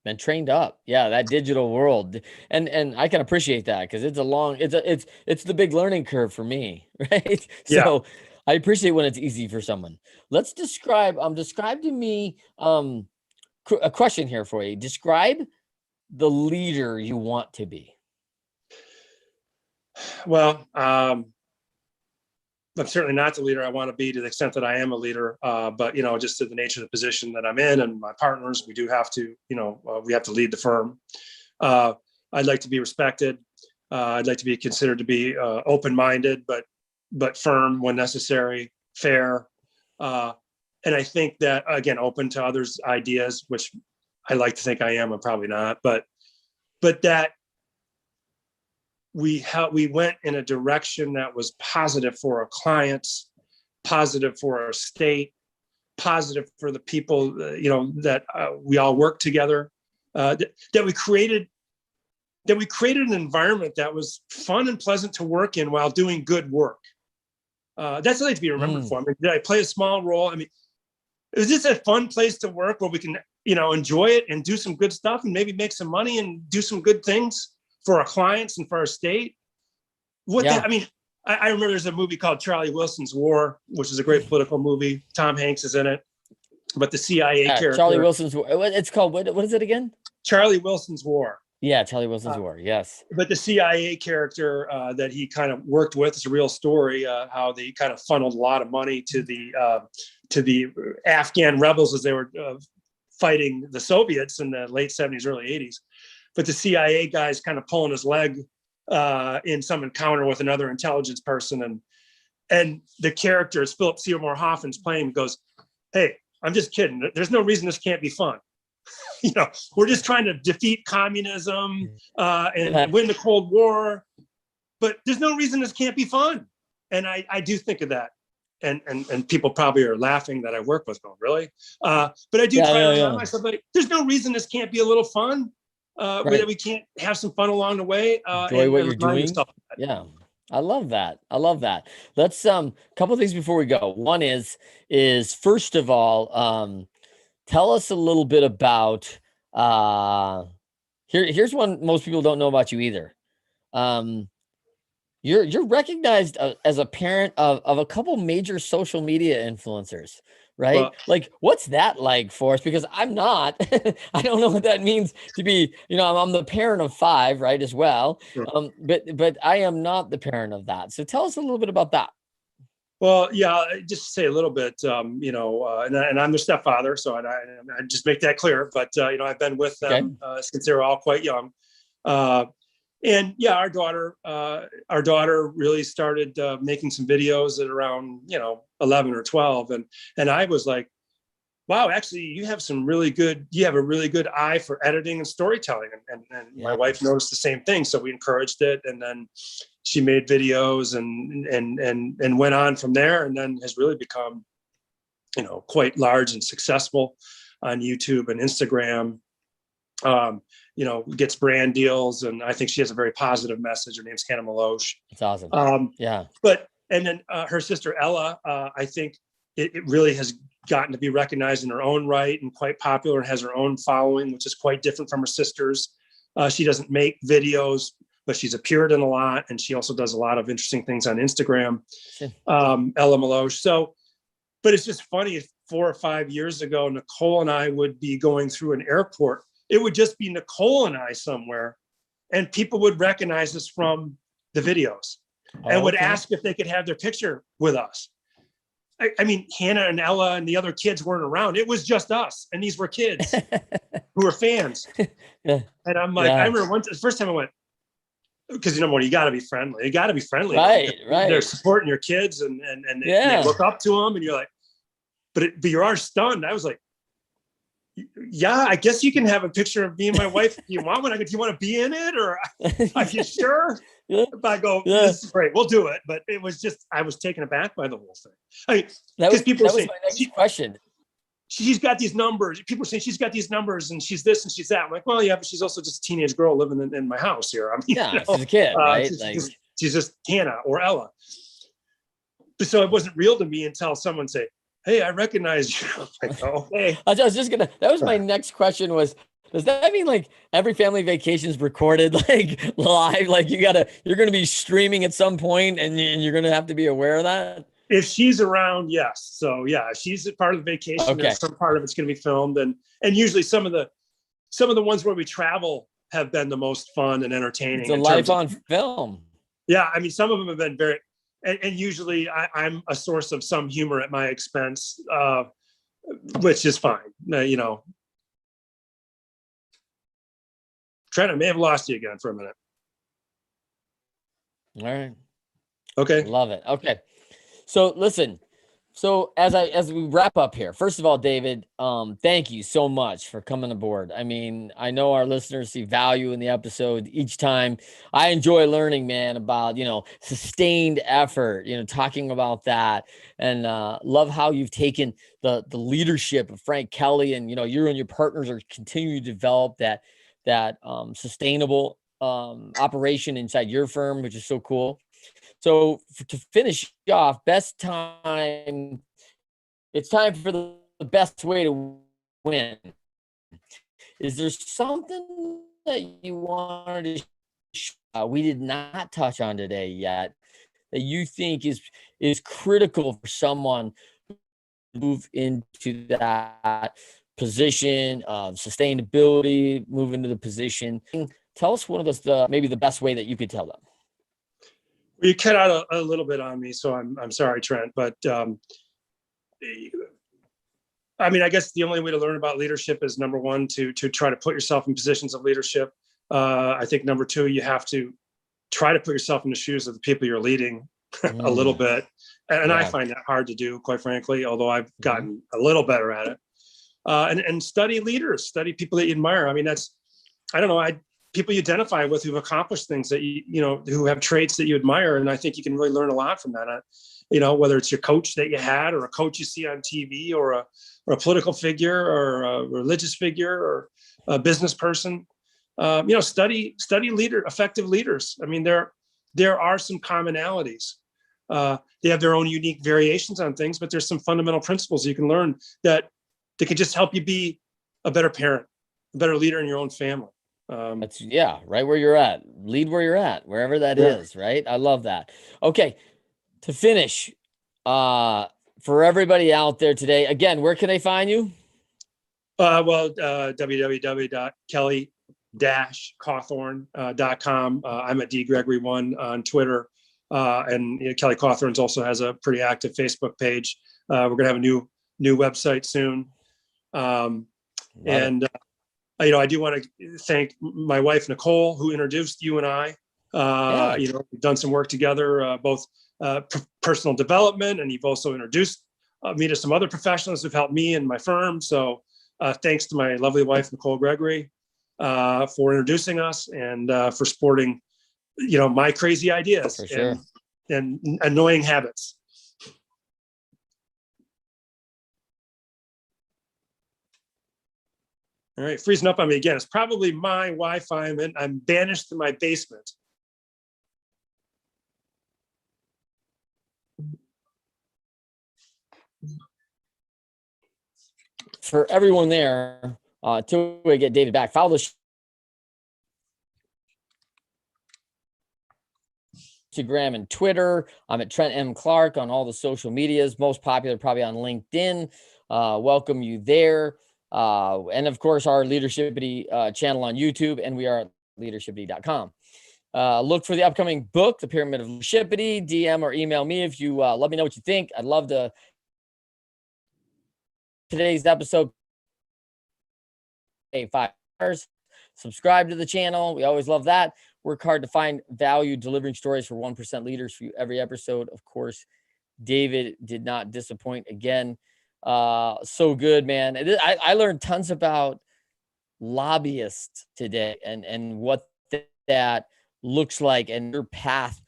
Been trained up. Yeah, that digital world. And I can appreciate that because it's the big learning curve for me, right? Yeah. So I appreciate when it's easy for someone. Let's describe to me a question here for you. Describe the leader you want to be. Well, I'm certainly not the leader I want to be to the extent that I am a leader. But just to the nature of the position that I'm in and my partners, we do have to, we have to lead the firm. I'd like to be respected. I'd like to be considered to be open-minded, but firm when necessary, fair. And I think that, again, open to others' ideas, which I like to think I am. I'm probably not, but that we went in a direction that was positive for our clients, positive for our state, positive for the people, that we all work together, that we created an environment that was fun and pleasant to work in while doing good work. That's what I like to be remembered for. I mean, did I play a small role? I mean, is this a fun place to work where we can, enjoy it and do some good stuff and maybe make some money and do some good things for our clients and for our state? I remember there's a movie called Charlie Wilson's War, which is a great political movie. Tom Hanks is in it, but the CIA character. Charlie Wilson's War. It's called, what is it again? Charlie Wilson's War. Yeah, Charlie Wilson's War. Yes. But the CIA character that he kind of worked with, is a real story, how they kind of funneled a lot of money to the Afghan rebels as they were fighting the Soviets in the late 70s, early 80s. But the CIA guy's kind of pulling his leg in some encounter with another intelligence person. And the character, is Philip Seymour Hoffman's playing, goes, "Hey, I'm just kidding. There's no reason this can't be fun. We're just trying to defeat communism and win the Cold War, but there's no reason this can't be fun." And I do think of that. And people probably are laughing that I work with going, really? But I do try to remind myself, like, there's no reason this can't be a little fun. That we can't have some fun along the way. Enjoy what you're doing. Yeah. I love that. Let's couple of things before we go. One is first of all, tell us a little bit about here's one most people don't know about you either. You're recognized as a parent of a couple major social media influencers, right? Well, like, what's that like for us? Because I'm not. I don't know what that means to be. I'm the parent of 5, right, as well. Sure. But I am not the parent of that. So tell us a little bit about that. Well, yeah, just to say a little bit, and I'm their stepfather, so I just make that clear. But I've been with them since they were all quite young. And yeah, our daughter really started making some videos at around 11 or 12, and I was like, wow, actually, you have a really good eye for editing and storytelling. And my wife noticed the same thing, so we encouraged it, and then she made videos and went on from there, and then has really become quite large and successful on YouTube and Instagram. Gets brand deals, and I think she has a very positive message. Her name's Hannah Maloche. It's awesome. But And then her sister Ella, I think it really has gotten to be recognized in her own right and quite popular, and has her own following, which is quite different from her sisters. She doesn't make videos, but she's appeared in a lot, and she also does a lot of interesting things on Instagram. Ella Maloche. So, but it's just funny. 4 or 5 years ago, Nicole and I would be going through an airport. It would just be Nicole and I somewhere, and people would recognize us from the videos and would ask if they could have their picture with us. I mean, Hannah and Ella and the other kids weren't around. It was just us, and these were kids who were fans. Yeah. And I'm like, I remember the first time I went, because you got to be friendly. You got to be friendly. Right. They're supporting your kids, and they look up to them, and you're like, but you are stunned. I was like, yeah, I guess you can have a picture of me and my wife if you want one. Do you want to be in it, or are you sure? If I go, this is great, we'll do it. But it was just, I was taken aback by the whole thing. Because people were saying, my next question. She's got these numbers. People are saying she's got these numbers, and she's this and she's that. I'm like, well, yeah, but she's also just a teenage girl living in my house here. I mean, she's a kid, right? She's just Hannah or Ella. But so it wasn't real to me until someone say, hey, I recognize you. Like, oh, hey. I was just that was my next question was, does that mean like every family vacation is recorded like live? Like you're going to be streaming at some point, and you're going to have to be aware of that? If she's around, yes. So yeah, if she's a part of the vacation, then some part of it's going to be filmed. And usually some of the ones where we travel have been the most fun and entertaining. It's a life on film. Yeah. I mean, some of them have been very, and usually I'm a source of some humor at my expense, which is fine. Trent, I may have lost you again for a minute. All right. Okay. Love it. Okay. So listen, as we wrap up here, first of all, David, thank you so much for coming aboard. I mean, I know our listeners see value in the episode each time. I enjoy learning, man, about, sustained effort, talking about that, and love how you've taken the leadership of Frank Kelly, and, you and your partners are continuing to develop that sustainable operation inside your firm, which is so cool. So to finish off, it's time for the best way to win. Is there something that you wanted to we did not touch on today yet that you think is critical for someone to move into that position of sustainability, move into the position? Tell us one of those, maybe the best way that you could tell them. You cut out a little bit on me, so I'm sorry, Trent. But I mean, I guess the only way to learn about leadership is, number one, to try to put yourself in positions of leadership. I think number two, you have to try to put yourself in the shoes of the people you're leading a little bit. And I find that hard to do, quite frankly, although I've gotten a little better at it. And study leaders, study people that you admire. I mean, people you identify with who've accomplished things that who have traits that you admire. And I think you can really learn a lot from that. Whether it's your coach that you had, or a coach you see on TV, or a political figure, or a religious figure, or a business person, study effective leaders. I mean, there are some commonalities. They have their own unique variations on things, but there's some fundamental principles you can learn that can just help you be a better parent, a better leader in your own family. That's right where you're at. Lead where you're at, wherever that is, right? I love that. Okay. To finish, for everybody out there today, again, where can they find you? www.kelly-cawthorn.com. I'm at Gregory1 on Twitter. And Kelly Cawthorn's also has a pretty active Facebook page. We're going to have a new website soon. I do want to thank my wife, Nicole, who introduced you and I. We've done some work together, both personal development, and you've also introduced me to some other professionals who've helped me and my firm. So thanks to my lovely wife, Nicole Gregory, for introducing us and for supporting, my crazy ideas for sure. and annoying habits. All right, freezing up on me again. It's probably my Wi-Fi. I'm banished to my basement. for everyone there, till we get David back, follow the Instagram and Twitter. I'm at Trent M. Clark on all the social medias, most popular probably on LinkedIn. Welcome you there. And of course, our Leadershipity channel on YouTube, and we are at leadershipity.com. Look for the upcoming book, The Pyramid of Leadershipity. DM or email me if you let me know what you think. I'd love to. Today's episode, 5 stars. Subscribe to the channel. We always love that. Work hard to find value delivering stories for 1% leaders for you every episode. Of course, David did not disappoint again. So good, man. I learned tons about lobbyists today and what that looks like and your path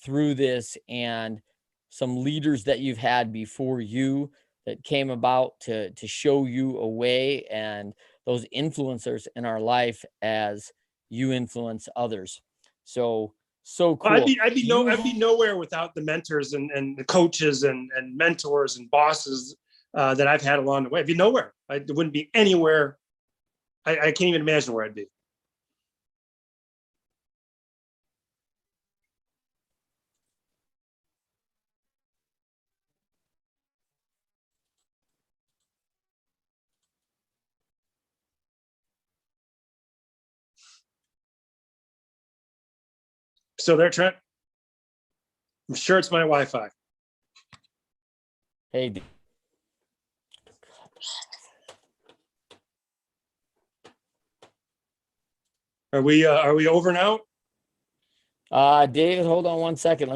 through this, and some leaders that you've had before you that came about to show you a way, and those influencers in our life as you influence others. So cool. I'd be nowhere without the mentors and the coaches and mentors and bosses that I've had along the way. I'd be nowhere. I wouldn't be anywhere. I can't even imagine where I'd be. Still there, Trent? I'm sure it's my Wi-Fi. Hey, Are we over now? David, hold on one second.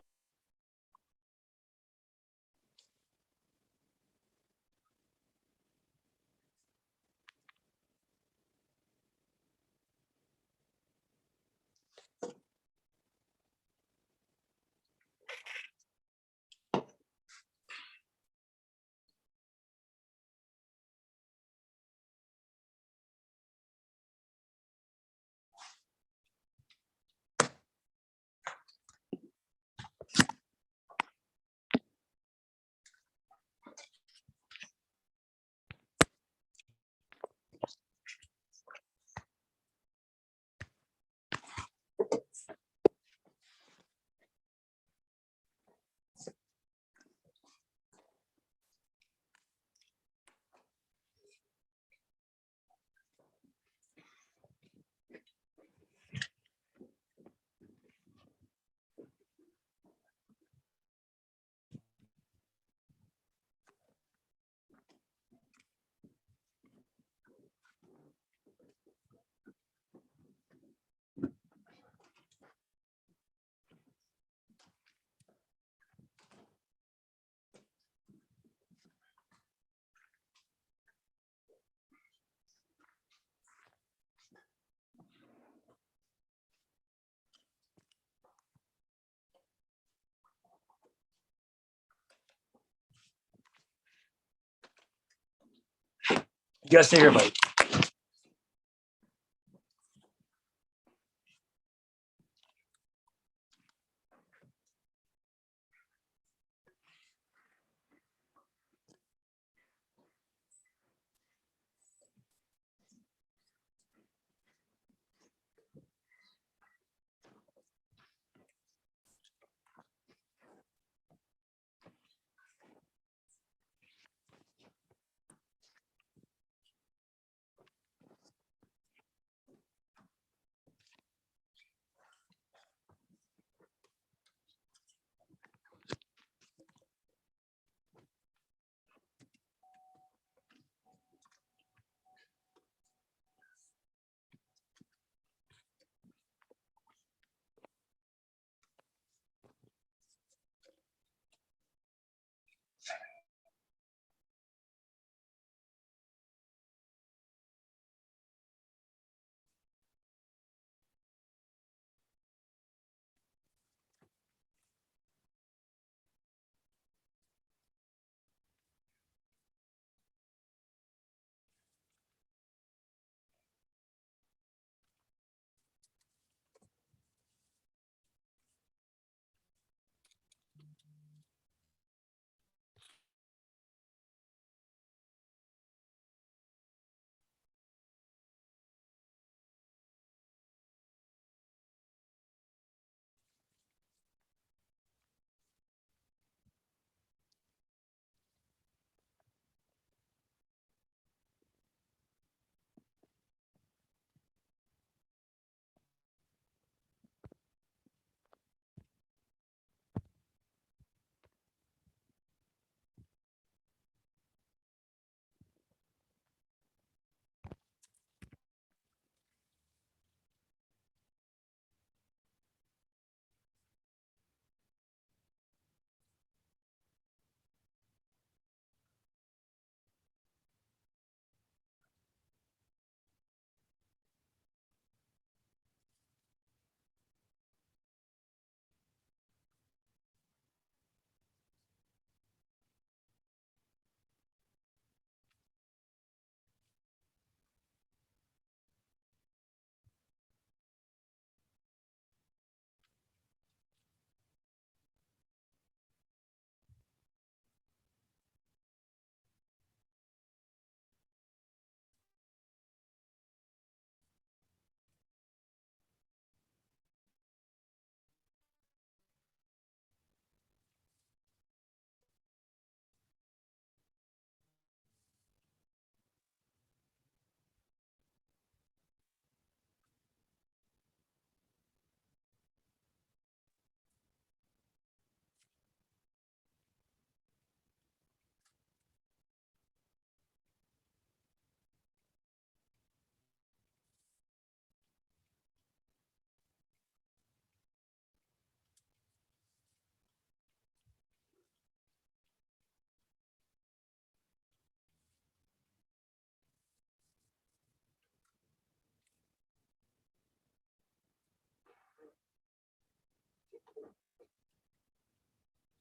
You gotta stay here, buddy.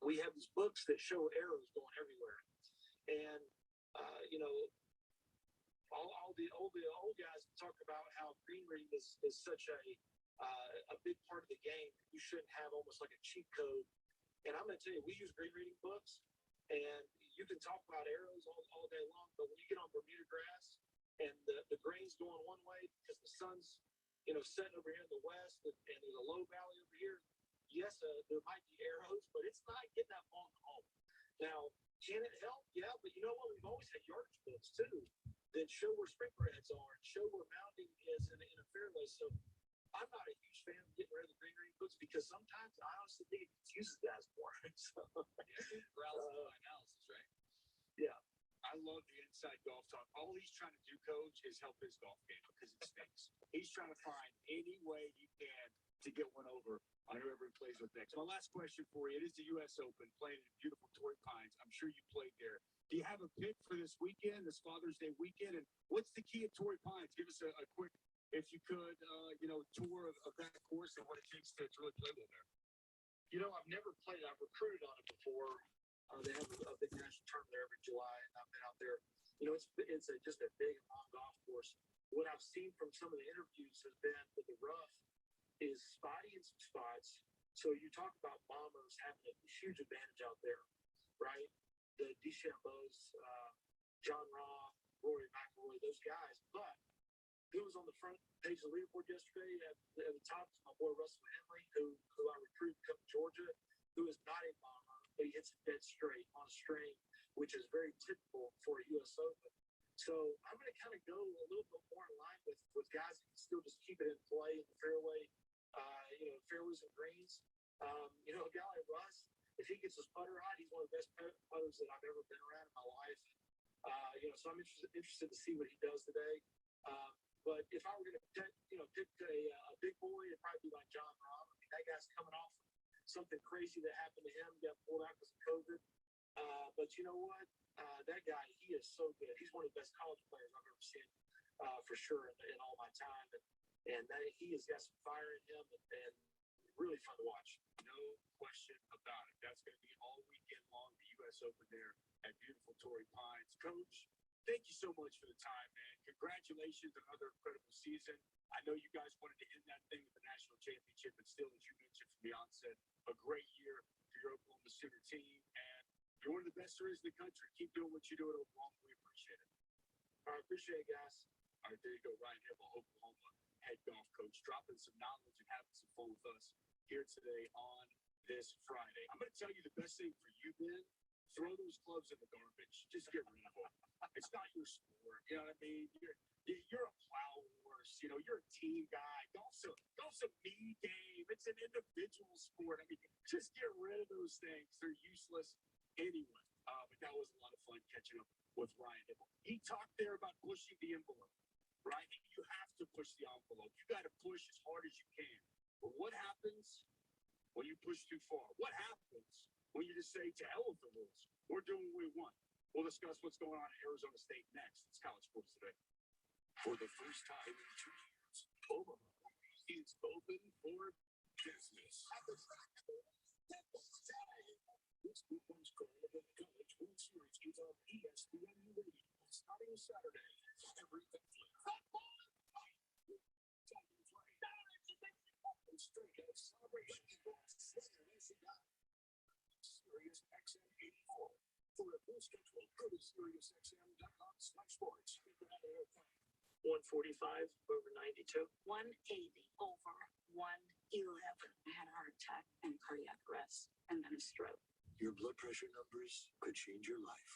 we have these books that show arrows going everywhere. And, all the old guys talk about how green reading is such a big part of the game. You shouldn't have almost like a cheat code. And I'm going to tell you, we use green reading books, and you can talk about arrows all day long, but when you get on Bermuda grass and the grain's going one way because the sun's, setting over here in the west, and there's a low valley over here, yes, there might be arrows, but it's not getting that ball in the hole. Now, can it help? Yeah, but you know what? We've always had yardage books too that show where sprinkler heads are and show where mounding is in a fairway. So I'm not a huge fan of getting rid of the green reading books because sometimes I honestly think it confuses guys more. So, paralysis by analysis, right? Yeah. I love the inside golf talk. All he's trying to do, Coach, is help his golf game because it stinks. He's trying to find any way he can to get one over on whoever he plays with next. My last question for you, it is the U.S. Open, playing in beautiful Torrey Pines. I'm sure you played there. Do you have a pick for this weekend, this Father's Day weekend? And what's the key at Torrey Pines? Give us a quick, if you could, tour of that course and what it takes to really play well there. I've never played. I've recruited on it before. They have a big national tournament there every July, and I've been out there. It's just a big and long golf course. What I've seen from some of the interviews has been that the rough is spotty in some spots. So you talk about bombers having a huge advantage out there, right? The DeChambeaus, John Rahm, Rory McIlroy, those guys. But who was on the front page of the leaderboard yesterday at the top is my boy Russell Henley, who I recruited to come to Georgia, who is not a bomber, but he hits it dead straight on a string, which is very typical for a U.S. Open. So I'm going to kind of go a little bit more in line with guys that can still just keep it in play in the fairway, fairways and greens. A guy like Russ, if he gets his putter right, he's one of the best putters that I've ever been around in my life. So I'm interested to see what he does today. But if I were going to pick a big boy, it'd probably be like John Rahm. I mean, that guy's coming off something crazy that happened to him, got pulled out because of COVID. But you know what? That guy, he is so good. He's one of the best college players I've ever seen, for sure, in all my time. And he has got some fire in him, and really fun to watch. No question about it. That's going to be all weekend long, the U.S. Open there at beautiful Torrey Pines. Coach, thank you so much for the time, man. Congratulations on another incredible season. I know you guys wanted to end that thing with the national championship, but still, as you mentioned from the onset, a great year for your Oklahoma City team, and you're one of the best stories in the country. Keep doing what you're doing, Oklahoma. We appreciate it. All right, appreciate it, guys. All right, there you go, Ryan Hibbell, Oklahoma head golf coach, dropping some knowledge and having some fun with us here today on this Friday. I'm going to tell you the best thing for you, Ben. Throw those gloves in the garbage. Just get rid of them. It's not your sport. You know what I mean? You're a plow horse. You're a team guy. Golf's a me game. It's an individual sport. I mean, just get rid of those things. They're useless anyway. But that was a lot of fun catching up with Ryan Hibbell. He talked there about pushing the envelope, right? You have to push the envelope. You got to push as hard as you can. But what happens when you push too far? What happens when you just say, to hell with the rules? We're doing what we want. We'll discuss what's going on in Arizona State next. It's College Sports Today. For the first time in 2 years, Omaha is open for business. This weekend's Carnival College World Series is on ESPN Radio starting Saturday. Everything straight out celebration Sirius XM 84. For a full schedule, go to SiriusXM.com/sports. 145 over 92. 180 over 111. I had a heart attack and cardiac arrest and then a stroke. Your blood pressure numbers could change your life.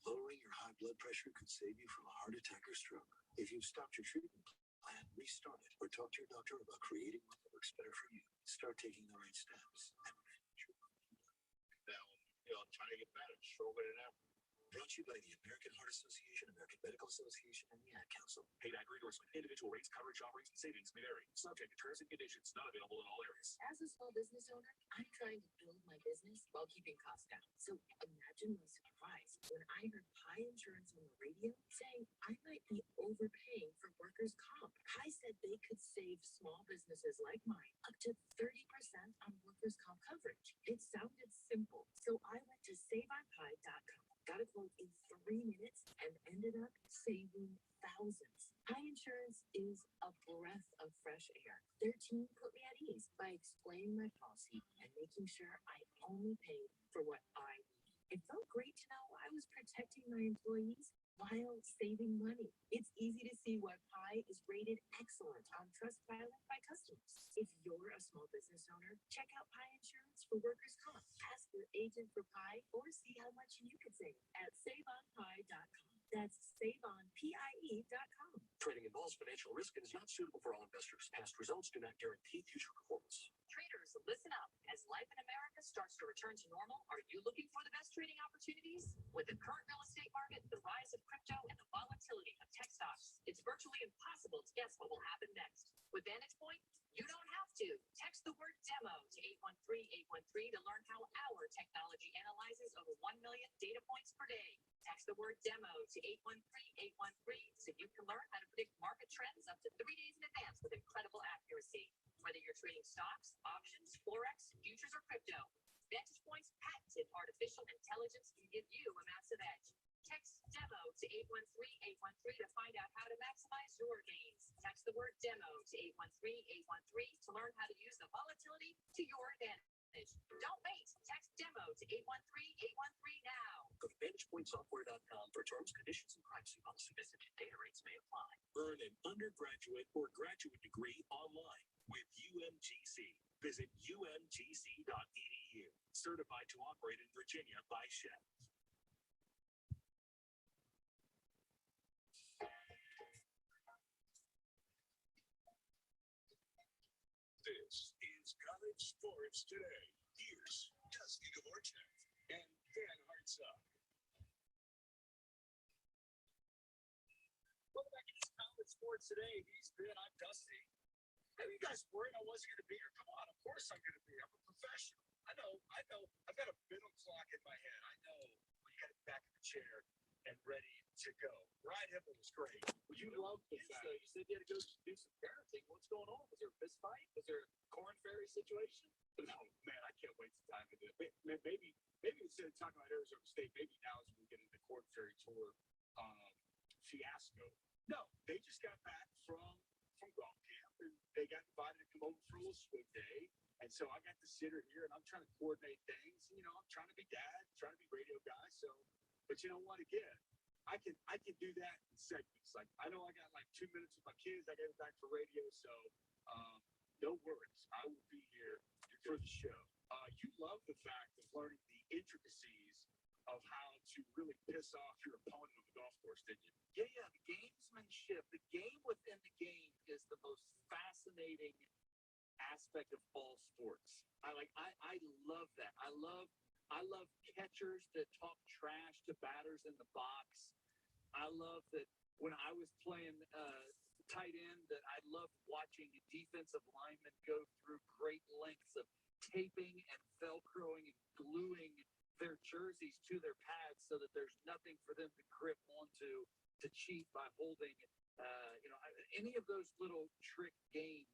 Lowering your high blood pressure could save you from a heart attack or stroke. If you've stopped your treatment plan, restart it, or talk to your doctor about creating one that works better for you. Start taking the right steps. Now, trying to get better, stronger than ever. Brought to you by the American Heart Association, American Medical Association, and the Ad Council. Paid Agri endorsement. Individual rates, coverage, offerings, and savings may vary. Subject to terms and conditions. Not available in all areas. As a small business owner, I'm trying to build my business while keeping costs down. So imagine my surprise when I heard Pi Insurance on the radio saying I might be overpaying for workers' comp. Pi said they could save small businesses like mine up to 30% on workers' comp coverage. It sounded simple, so refining my policy and making sure I only pay for what I need. It felt great to know I was protecting my employees while saving money. It's easy to see why Pi is rated excellent on Trustpilot by customers. If you're a small business owner, check out Pi Insurance for workers' comp. Ask your agent for Pi or see how much you could save at saveonpi.com. That's saveonpie.com. Trading involves financial risk and is not suitable for all investors. Past results do not guarantee future performance. Traders, listen up. As life in America starts to return to normal, are you looking for the best trading opportunities? With the current real estate market, the rise of crypto, and the volatility of tech stocks, it's virtually impossible to guess what will happen next. With Vantage Point, you don't have to. Text the word demo to 813-813 to learn how our technology analyzes over 1 million data points per day. Text the word demo to 813-813 so you can learn how to predict market trends up to 3 days in advance with incredible accuracy. Whether you're trading stocks, options, forex, futures, or crypto, Vantage Point's patented artificial intelligence can give you a massive edge. Text demo to 813-813 to find out how to maximize your gains. Text the word demo to 813-813 to learn how to use the volatility to your advantage. Don't wait. Text demo to 813-813 now. Go to VantagePointSoftware.com for terms, conditions, and privacy policy. Visit data rates may apply. Earn an undergraduate or graduate degree online with UMGC. Visit umgc.edu. Certified to operate in Virginia by Chef. This is College Sports Today. Here's Dusty Dvorak and Dan Hartsock. Welcome back to College Sports Today. I'm Dusty. Are you guys worried I wasn't going to be here? Come on, of course I'm going to be here. I'm a professional. I know. I've got a middle clock in my head. I know when you got it back in the chair and ready to go. Ryan Himmel was great. Well, you love the fact. You said you had to go do some parenting. What's going on? Was there a fist fight? Was there a corn fairy situation? No, man, I can't wait to dive into it. Maybe instead of talking about Arizona State, maybe now is when we get into the Corn Ferry Tour fiasco. No, they just got back from golf camp and they got invited to come over for a little swim day. And so I got to sit here and I'm trying to coordinate things. You know, I'm trying to be dad, trying to be radio guy. So, but you know what? Again, I can do that in segments. Like I know I got like 2 minutes with my kids. I got it back for radio. So no worries. I will be here for the show. You love the fact of learning the intricacies of how to really piss off your opponent on the golf course, didn't you? Yeah. The gamesmanship, the game within the game is the most fascinating aspect of all sports. I love that. I love catchers that talk trash to batters in the box. I love that when I was playing tight end, that I loved watching defensive linemen go through great lengths of taping and velcroing and gluing their jerseys to their pads so that there's nothing for them to grip onto to cheat by holding, any of those little trick games.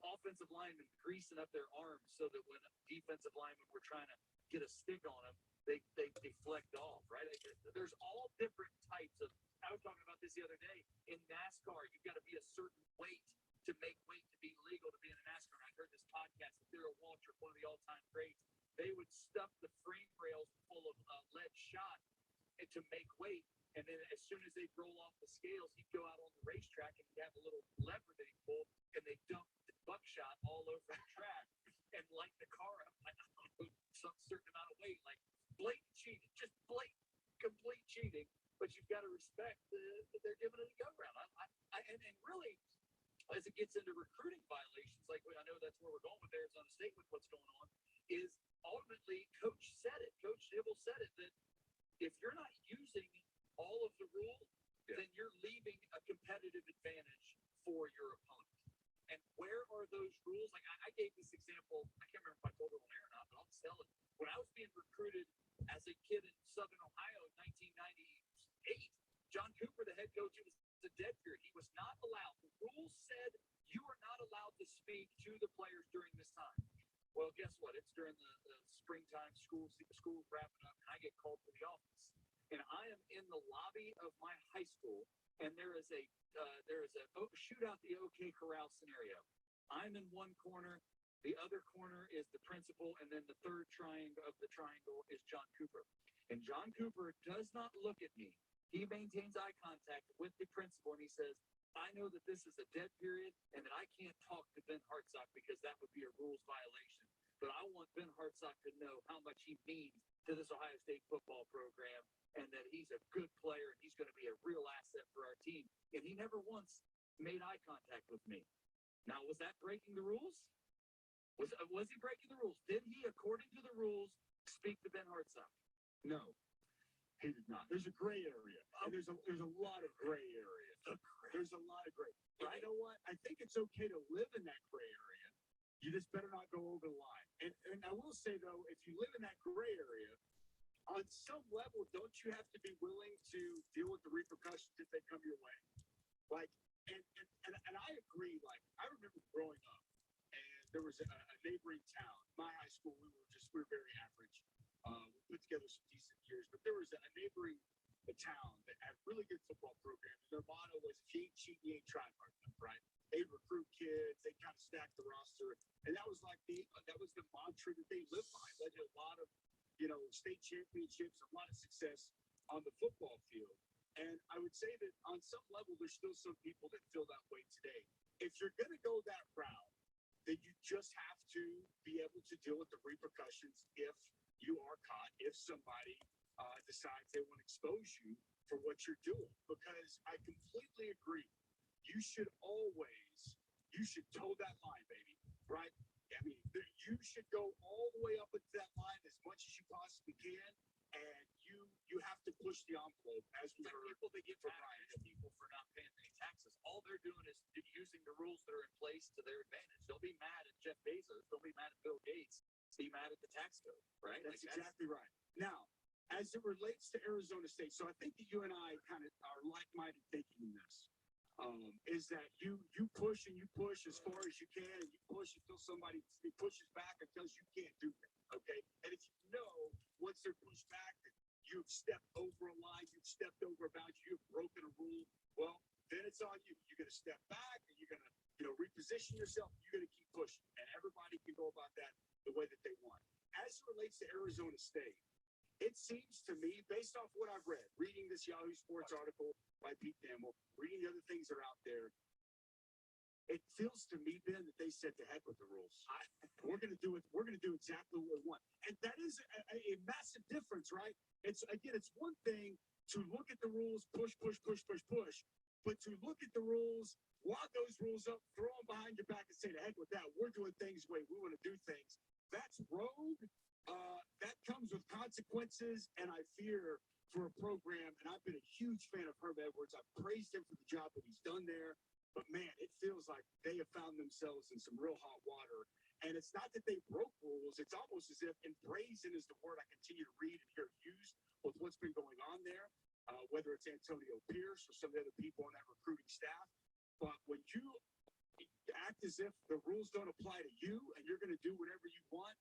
Offensive linemen greasing up their arms so that when defensive linemen were trying to get a stick on them, they deflect off, right? There's all different types of, I was talking about this the other day, in NASCAR, you've got to be a certain weight to make weight to be legal to be in a NASCAR. I heard this podcast with Darrell Waltrip, one of the all-time greats. They would stuff the frame rails full of lead shot and to make weight. And then as soon as they'd roll off the scales, he'd go out on the racetrack and he'd have a little lever that he'd pull, and they'd dump the buckshot all over the track and light the car up like some certain amount of weight, like blatant cheating, just blatant, complete cheating. But you've got to respect that they're giving it a go-round. And really, as it gets into recruiting violations, like I know that's where we're going with Arizona State with what's going on, is ultimately Coach Hibble said it, that if you're not using all of the rules, then you're leaving a competitive advantage for your opponent. And where are those rules? Like I gave this example, I can't remember if I told it on air or not, but I'll just tell it. When I was being recruited as a kid in Southern Ohio in 1998, John Cooper, the head coach, it was a dead period. He was not allowed. The rules said you are not allowed to speak to the players during this time. Well, guess what? It's during the springtime, school's wrapping up, and I get called to the office. And I am in the lobby of my high school, and there is a shootout the OK Corral scenario. I'm in one corner, The other corner is the principal, and then the third triangle of the triangle is John Cooper. And John Cooper does not look at me. He maintains eye contact with the principal, and he says, I know that this is a dead period and that I can't talk to Ben Hartsock because that would be a rules violation. But I want Ben Hartsock to know how much he means to this Ohio State football program and that he's a good player and he's going to be a real asset for our team. And he never once made eye contact with me. Now, was that breaking the rules? Was he breaking the rules? Did he, according to the rules, speak to Ben Hartsock? No, he did not. There's a gray area. And there's a lot of gray areas. There's a lot of gray. But you know what? I think it's okay to live in that gray area. You just better not go over the line. And I will say, though, if you live in that gray area, on some level, don't you have to be willing to deal with the repercussions if they come your way? Like, and I agree. Like, I remember growing up, and there was a neighboring town. My high school, we were very average. We put together some decent years, but there was a neighboring town that had really good football programs. Their motto was, if you ain't cheating, you ain't trying hard enough, right? They'd recruit kids, they kind of stacked the roster, and that was the mantra that they lived by. Led to a lot of, state championships, a lot of success on the football field. And I would say that on some level, there's still some people that feel that way today. If you're going to go that route, then you just have to be able to deal with the repercussions if you are caught, if somebody decides they want to expose you for what you're doing. Because I completely agree. You should toe that line, baby, right? I mean, you should go all the way up into that line as much as you possibly can, and you have to push the envelope, as we heard. People that get mad at people for not paying any taxes, all they're doing is using the rules that are in place to their advantage. Don't be mad at Jeff Bezos. Don't be mad at Bill Gates. Be mad at the tax code, right? That's exactly right. Now, as it relates to Arizona State, so I think that you and I kind of are like-minded thinking in this. Is that you push and you push as far as you can, and you push until somebody pushes back and tells you can't do that, okay? And if you know, once they're pushed back, that you've stepped over a line, you've stepped over a boundary, you've broken a rule, well, then it's on you. You're going to step back, and you're going to, reposition yourself. You're going to keep pushing, and everybody can go about that the way that they want. As it relates to Arizona State, it seems to me, based off what I've read, reading this Yahoo Sports article by Pete Thamel, reading the other things that are out there, it feels to me, Ben, that they said to heck with the rules. We're going to do it. We're going to do exactly what we want, and that is a massive difference, right? It's one thing to look at the rules, push, but to look at the rules, wad those rules up, throw them behind your back, and say to heck with that. We're doing things the way we want to do things. That's rogue. That comes with consequences, and I fear for a program, and I've been a huge fan of Herb Edwards. I've praised him for the job that he's done there, but man, it feels like they have found themselves in some real hot water. And it's not that they broke rules. It's almost as if, and brazen is the word I continue to read and hear used with what's been going on there, whether it's Antonio Pierce or some of the other people on that recruiting staff. But when you act as if the rules don't apply to you and you're going to do whatever you want,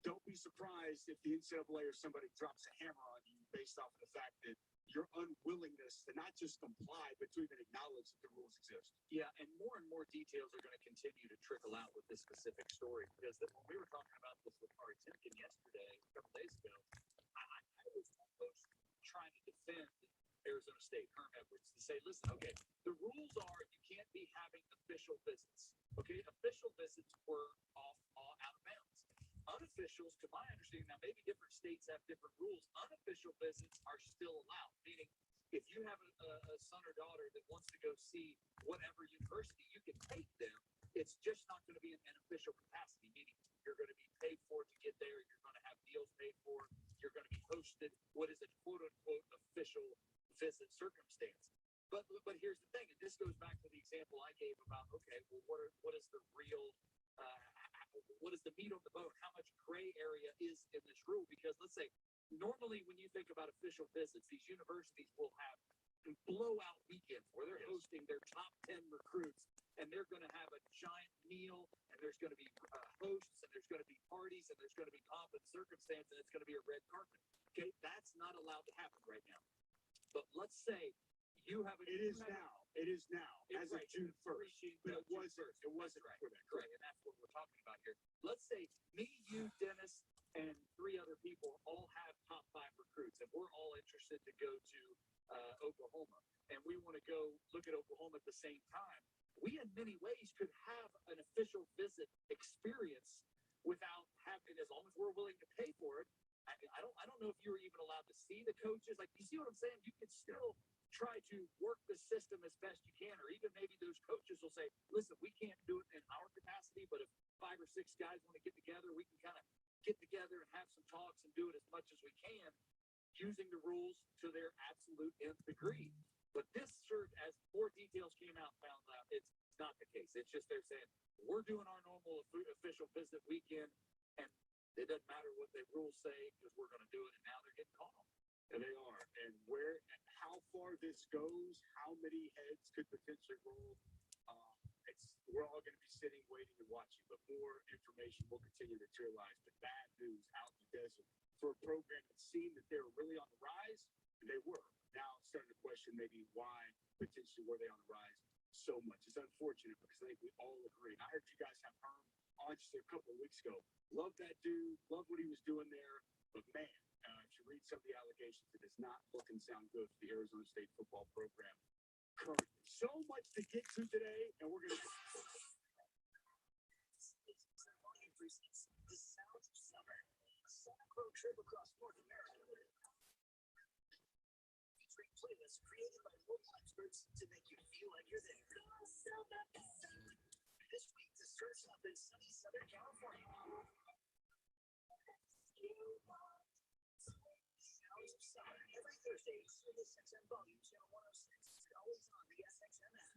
don't be surprised if the NCAA or somebody drops a hammer on you based off of the fact that your unwillingness to not just comply, but to even acknowledge that the rules exist. Yeah, and more details are going to continue to trickle out with this specific story, because when we were talking about this with Ari Timken yesterday, a couple days ago, I was almost trying to defend Arizona State, Herm Edwards, to say, listen, okay, the rules are you can't be having official visits. Okay, official visits were out of bounds. Unofficials, to my understanding, now maybe different states have different rules. Unofficial visits are still allowed, meaning if you have a son or daughter that wants to go see whatever university, you can take them. It's just not going to be in an official capacity, meaning you're going to be paid for to get there. You're going to have meals paid for. You're going to be hosted. What is a quote-unquote official visit circumstance? But here's the thing, and this goes back to the example I gave about, okay, well, what is the real what is the meat on the bone? How much gray area is in this rule? Because let's say, normally when you think about official visits, these universities will have blowout weekends where they're hosting their top 10 recruits, and they're going to have a giant meal, and there's going to be hosts, and there's going to be parties, and there's going to be pomp and circumstance, and it's going to be a red carpet. Okay, that's not allowed to happen right now. But let's say you have It is now. It is now, as of June 1st. But it wasn't Right. before that. Correct, and that's what we're talking about here. Let's say me, you, Dennis, and 3 other people all have top 5 recruits, and we're all interested to go to Oklahoma, and we want to go look at Oklahoma at the same time. We, in many ways, could have an official visit experience without having, as long as we're willing to pay for it. I don't know if you're even allowed to see the coaches. Like, you see what I'm saying? You could still try to work the system as best you can, or even maybe those coaches will say, listen, we can't do it in our capacity, but if 5 or 6 guys want to get together, we can kind of get together and have some talks and do it as much as we can, using the rules to their absolute nth degree. But this sure, as more details came out, found out it's not the case. It's just they're saying, we're doing our normal official visit weekend, and it doesn't matter what the rules say because we're going to do it, and now they're getting called. And they are. And how far this goes, how many heads could potentially roll, we're all going to be sitting, waiting, and watching. But more information will continue to materialize. But bad news out in the desert for a program that seemed that they were really on the rise. They were. Now it's starting to question maybe why potentially were they on the rise so much. It's unfortunate because I think we all agree. And I heard you guys have Herm on just a couple of weeks ago. Love that dude. Love what he was doing there. But man, if you read some of the allegations, it does not look and sound good for the Arizona State football program currently. So much to get to today, and we're going to. The sounds of summer. A sonic road trip across North America. Featuring playlists created by local experts to make you feel like you're there. This week, the surf's up in sunny Southern California. Sounds of summer. Every Thursday, Sirius XM Volume Channel 106. Always on the SXM app.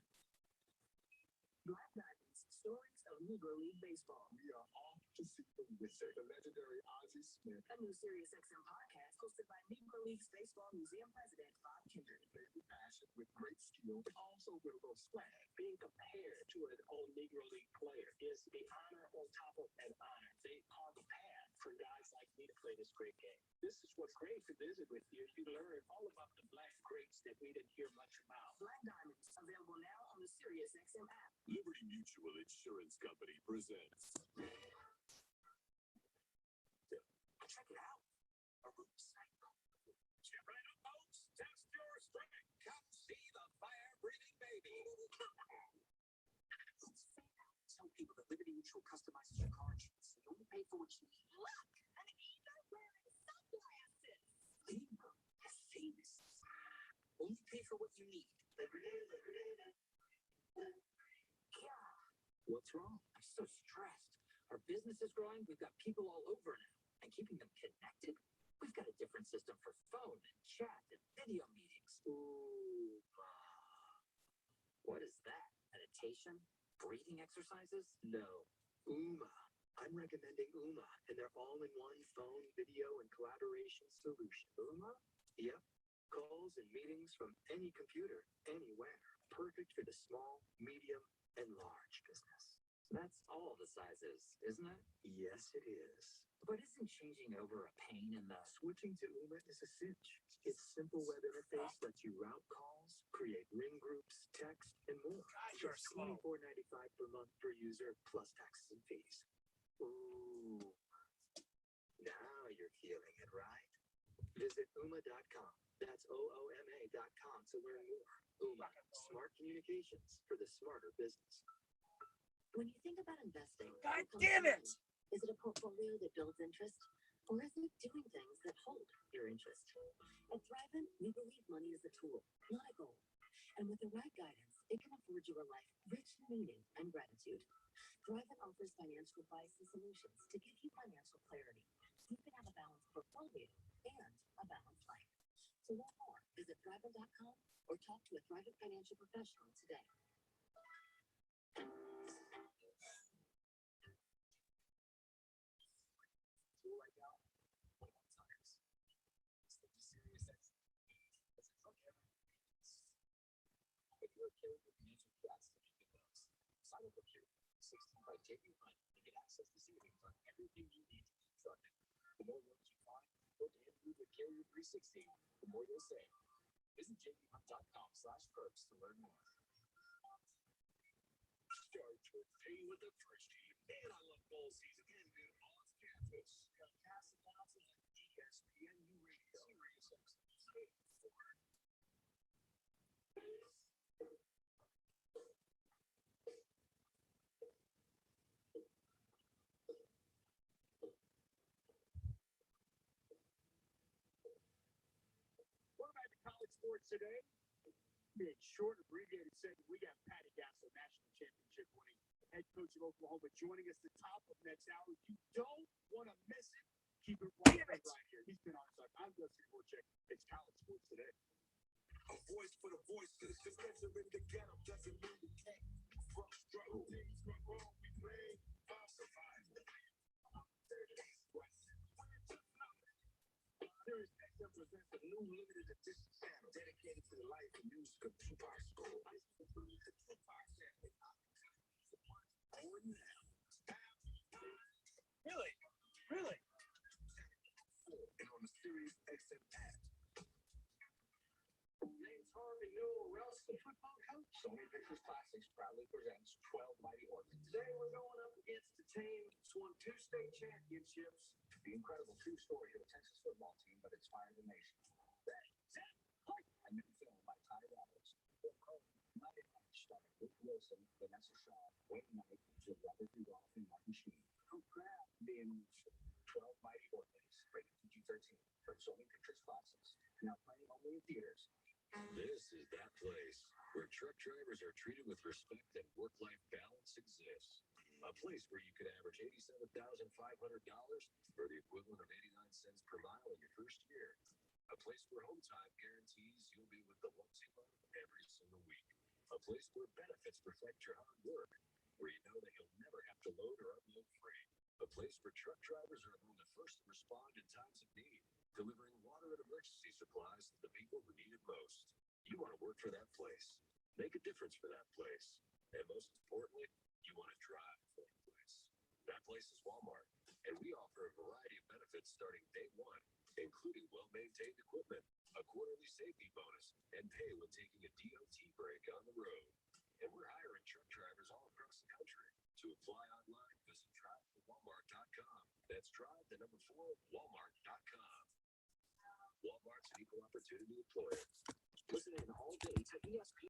Black Diamonds, stories of Negro League Baseball. We are off to see the wizard, the legendary Ozzie Smith. A new Sirius XM podcast hosted by Negro Leagues Baseball Museum President Bob Kindred. With passion, with great skill, but also with a little swag. Being compared to an old Negro League player is the honor on top of an honor. They are the path for guys like me to play this great game. This is what's great to visit with you. You learn all about the black greats that we didn't hear much about. Black Diamonds, available now on the Sirius XM app. Liberty Mutual Insurance Company presents. Check it out. A root cycle. Get ready, folks. Test your strength. Come see the fire-breathing baby. Tell people that Liberty Mutual customizes your car insurance. You only pay for what you need. Look, an eagle wearing sunglasses. Libra has famous. Only pay for what you need. Liberty. Yeah. What's wrong? I'm so stressed. Our business is growing. We've got people all over now. And keeping them connected, we've got a different system for phone and chat and video meetings. Ooh. What is that? Meditation? Breathing exercises? No. Uma. I'm recommending Uma and their all-in-one phone, video, and collaboration solution. Uma? Yep. Calls and meetings from any computer, anywhere. Perfect for the small, medium, and large business. That's all the sizes, isn't it? Yes, it is. But isn't changing over a pain in the... Switching to Uma is a cinch. Its simple web interface lets you route calls, create ring groups, text, and more. Just $24.95 per month per user, plus taxes and fees. Ooh. Now you're feeling it, right? Visit Uma.com. That's OOMA.com to learn more. Uma. Smart communications for the smarter business. When you think about investing... God what comes damn to it! mind? Is it a portfolio that builds interest? Or is it doing things that hold your interest? At Thrivent, we believe money is a tool, not a goal. And with the right guidance, it can afford you a life rich in meaning and gratitude. Thrivent offers financial advice and solutions to give you financial clarity so you can have a balanced portfolio and a balanced life. To learn more, visit Thrivent.com or talk to a Thrivent financial professional today. Right now, one of tires. It's the Sirius XM. It's a truck ever. If you're a carrier financial trust, you get those. Sign up for Carrier 360 by taking money and get access to savings on everything you need to keep trucking. The more loans you find, go to improve with Carrier 360. The more you'll save. Visit jvhunt.com/perks to learn more. Start your day with the first team. And I love bowl season ending on campus. Got cast announcers on ESPNU Radio. Sirius XM 84. Welcome back to college sports today. In short, abbreviated segment, we got Patty Gasso, national championship winning head coach of Oklahoma, joining us at the top of next hour. You don't want to miss it. Keep it right here. He's been on our side. I'm Gus Vorchek. It's college sports today. A voice for the voiceless. Just because you're in the ghetto doesn't mean you can't. From struggle, things go wrong, we play. Survival. Sirius XM presents a new limited edition channel dedicated to the life and music of Tupac School. Really? Really? And on the Sirius XM app. Name's Harvey Newell, Russell football coach. Sony Pictures Classics proudly presents 12 Mighty Orphans. Today we're going up against a team that's won 2 state championships. The incredible true story of a Texas football team that inspired the nation. A new film by Ty Roberts. Bill Cohen, Mighty Ranch, starring Luke Wilson, Vanessa Shaw, Wayne Knight, Jill Robert Rudolph, and Martin Sheen. I'm proud to be in 12 Mighty Orphans, rated PG-13 from Sony Pictures Classics. Now playing only in theaters. This is that place where truck drivers are treated with respect and work-life balance exists. A place where you could average $87,500 for the equivalent of 89 cents per mile in your first year. A place where home time guarantees you'll be with the ones you love every single week. A place where benefits reflect your hard work, where you know that you'll never have to load or unload free. A place where truck drivers are among the first to respond in times of need, delivering water and emergency supplies to the people who need it most. You want to work for that place, make a difference for that place, and most importantly, you want to drive for that place. That place is Walmart, and we offer a variety of benefits starting day one, including well-maintained equipment, a quarterly safety bonus, and pay when taking a DOT break on the road. And we're hiring truck drivers all across the country. To apply online, visit drive4walmart.com. That's drive the number 4 walmart.com. Walmart's an equal opportunity employer. Listen in all day to ESPN.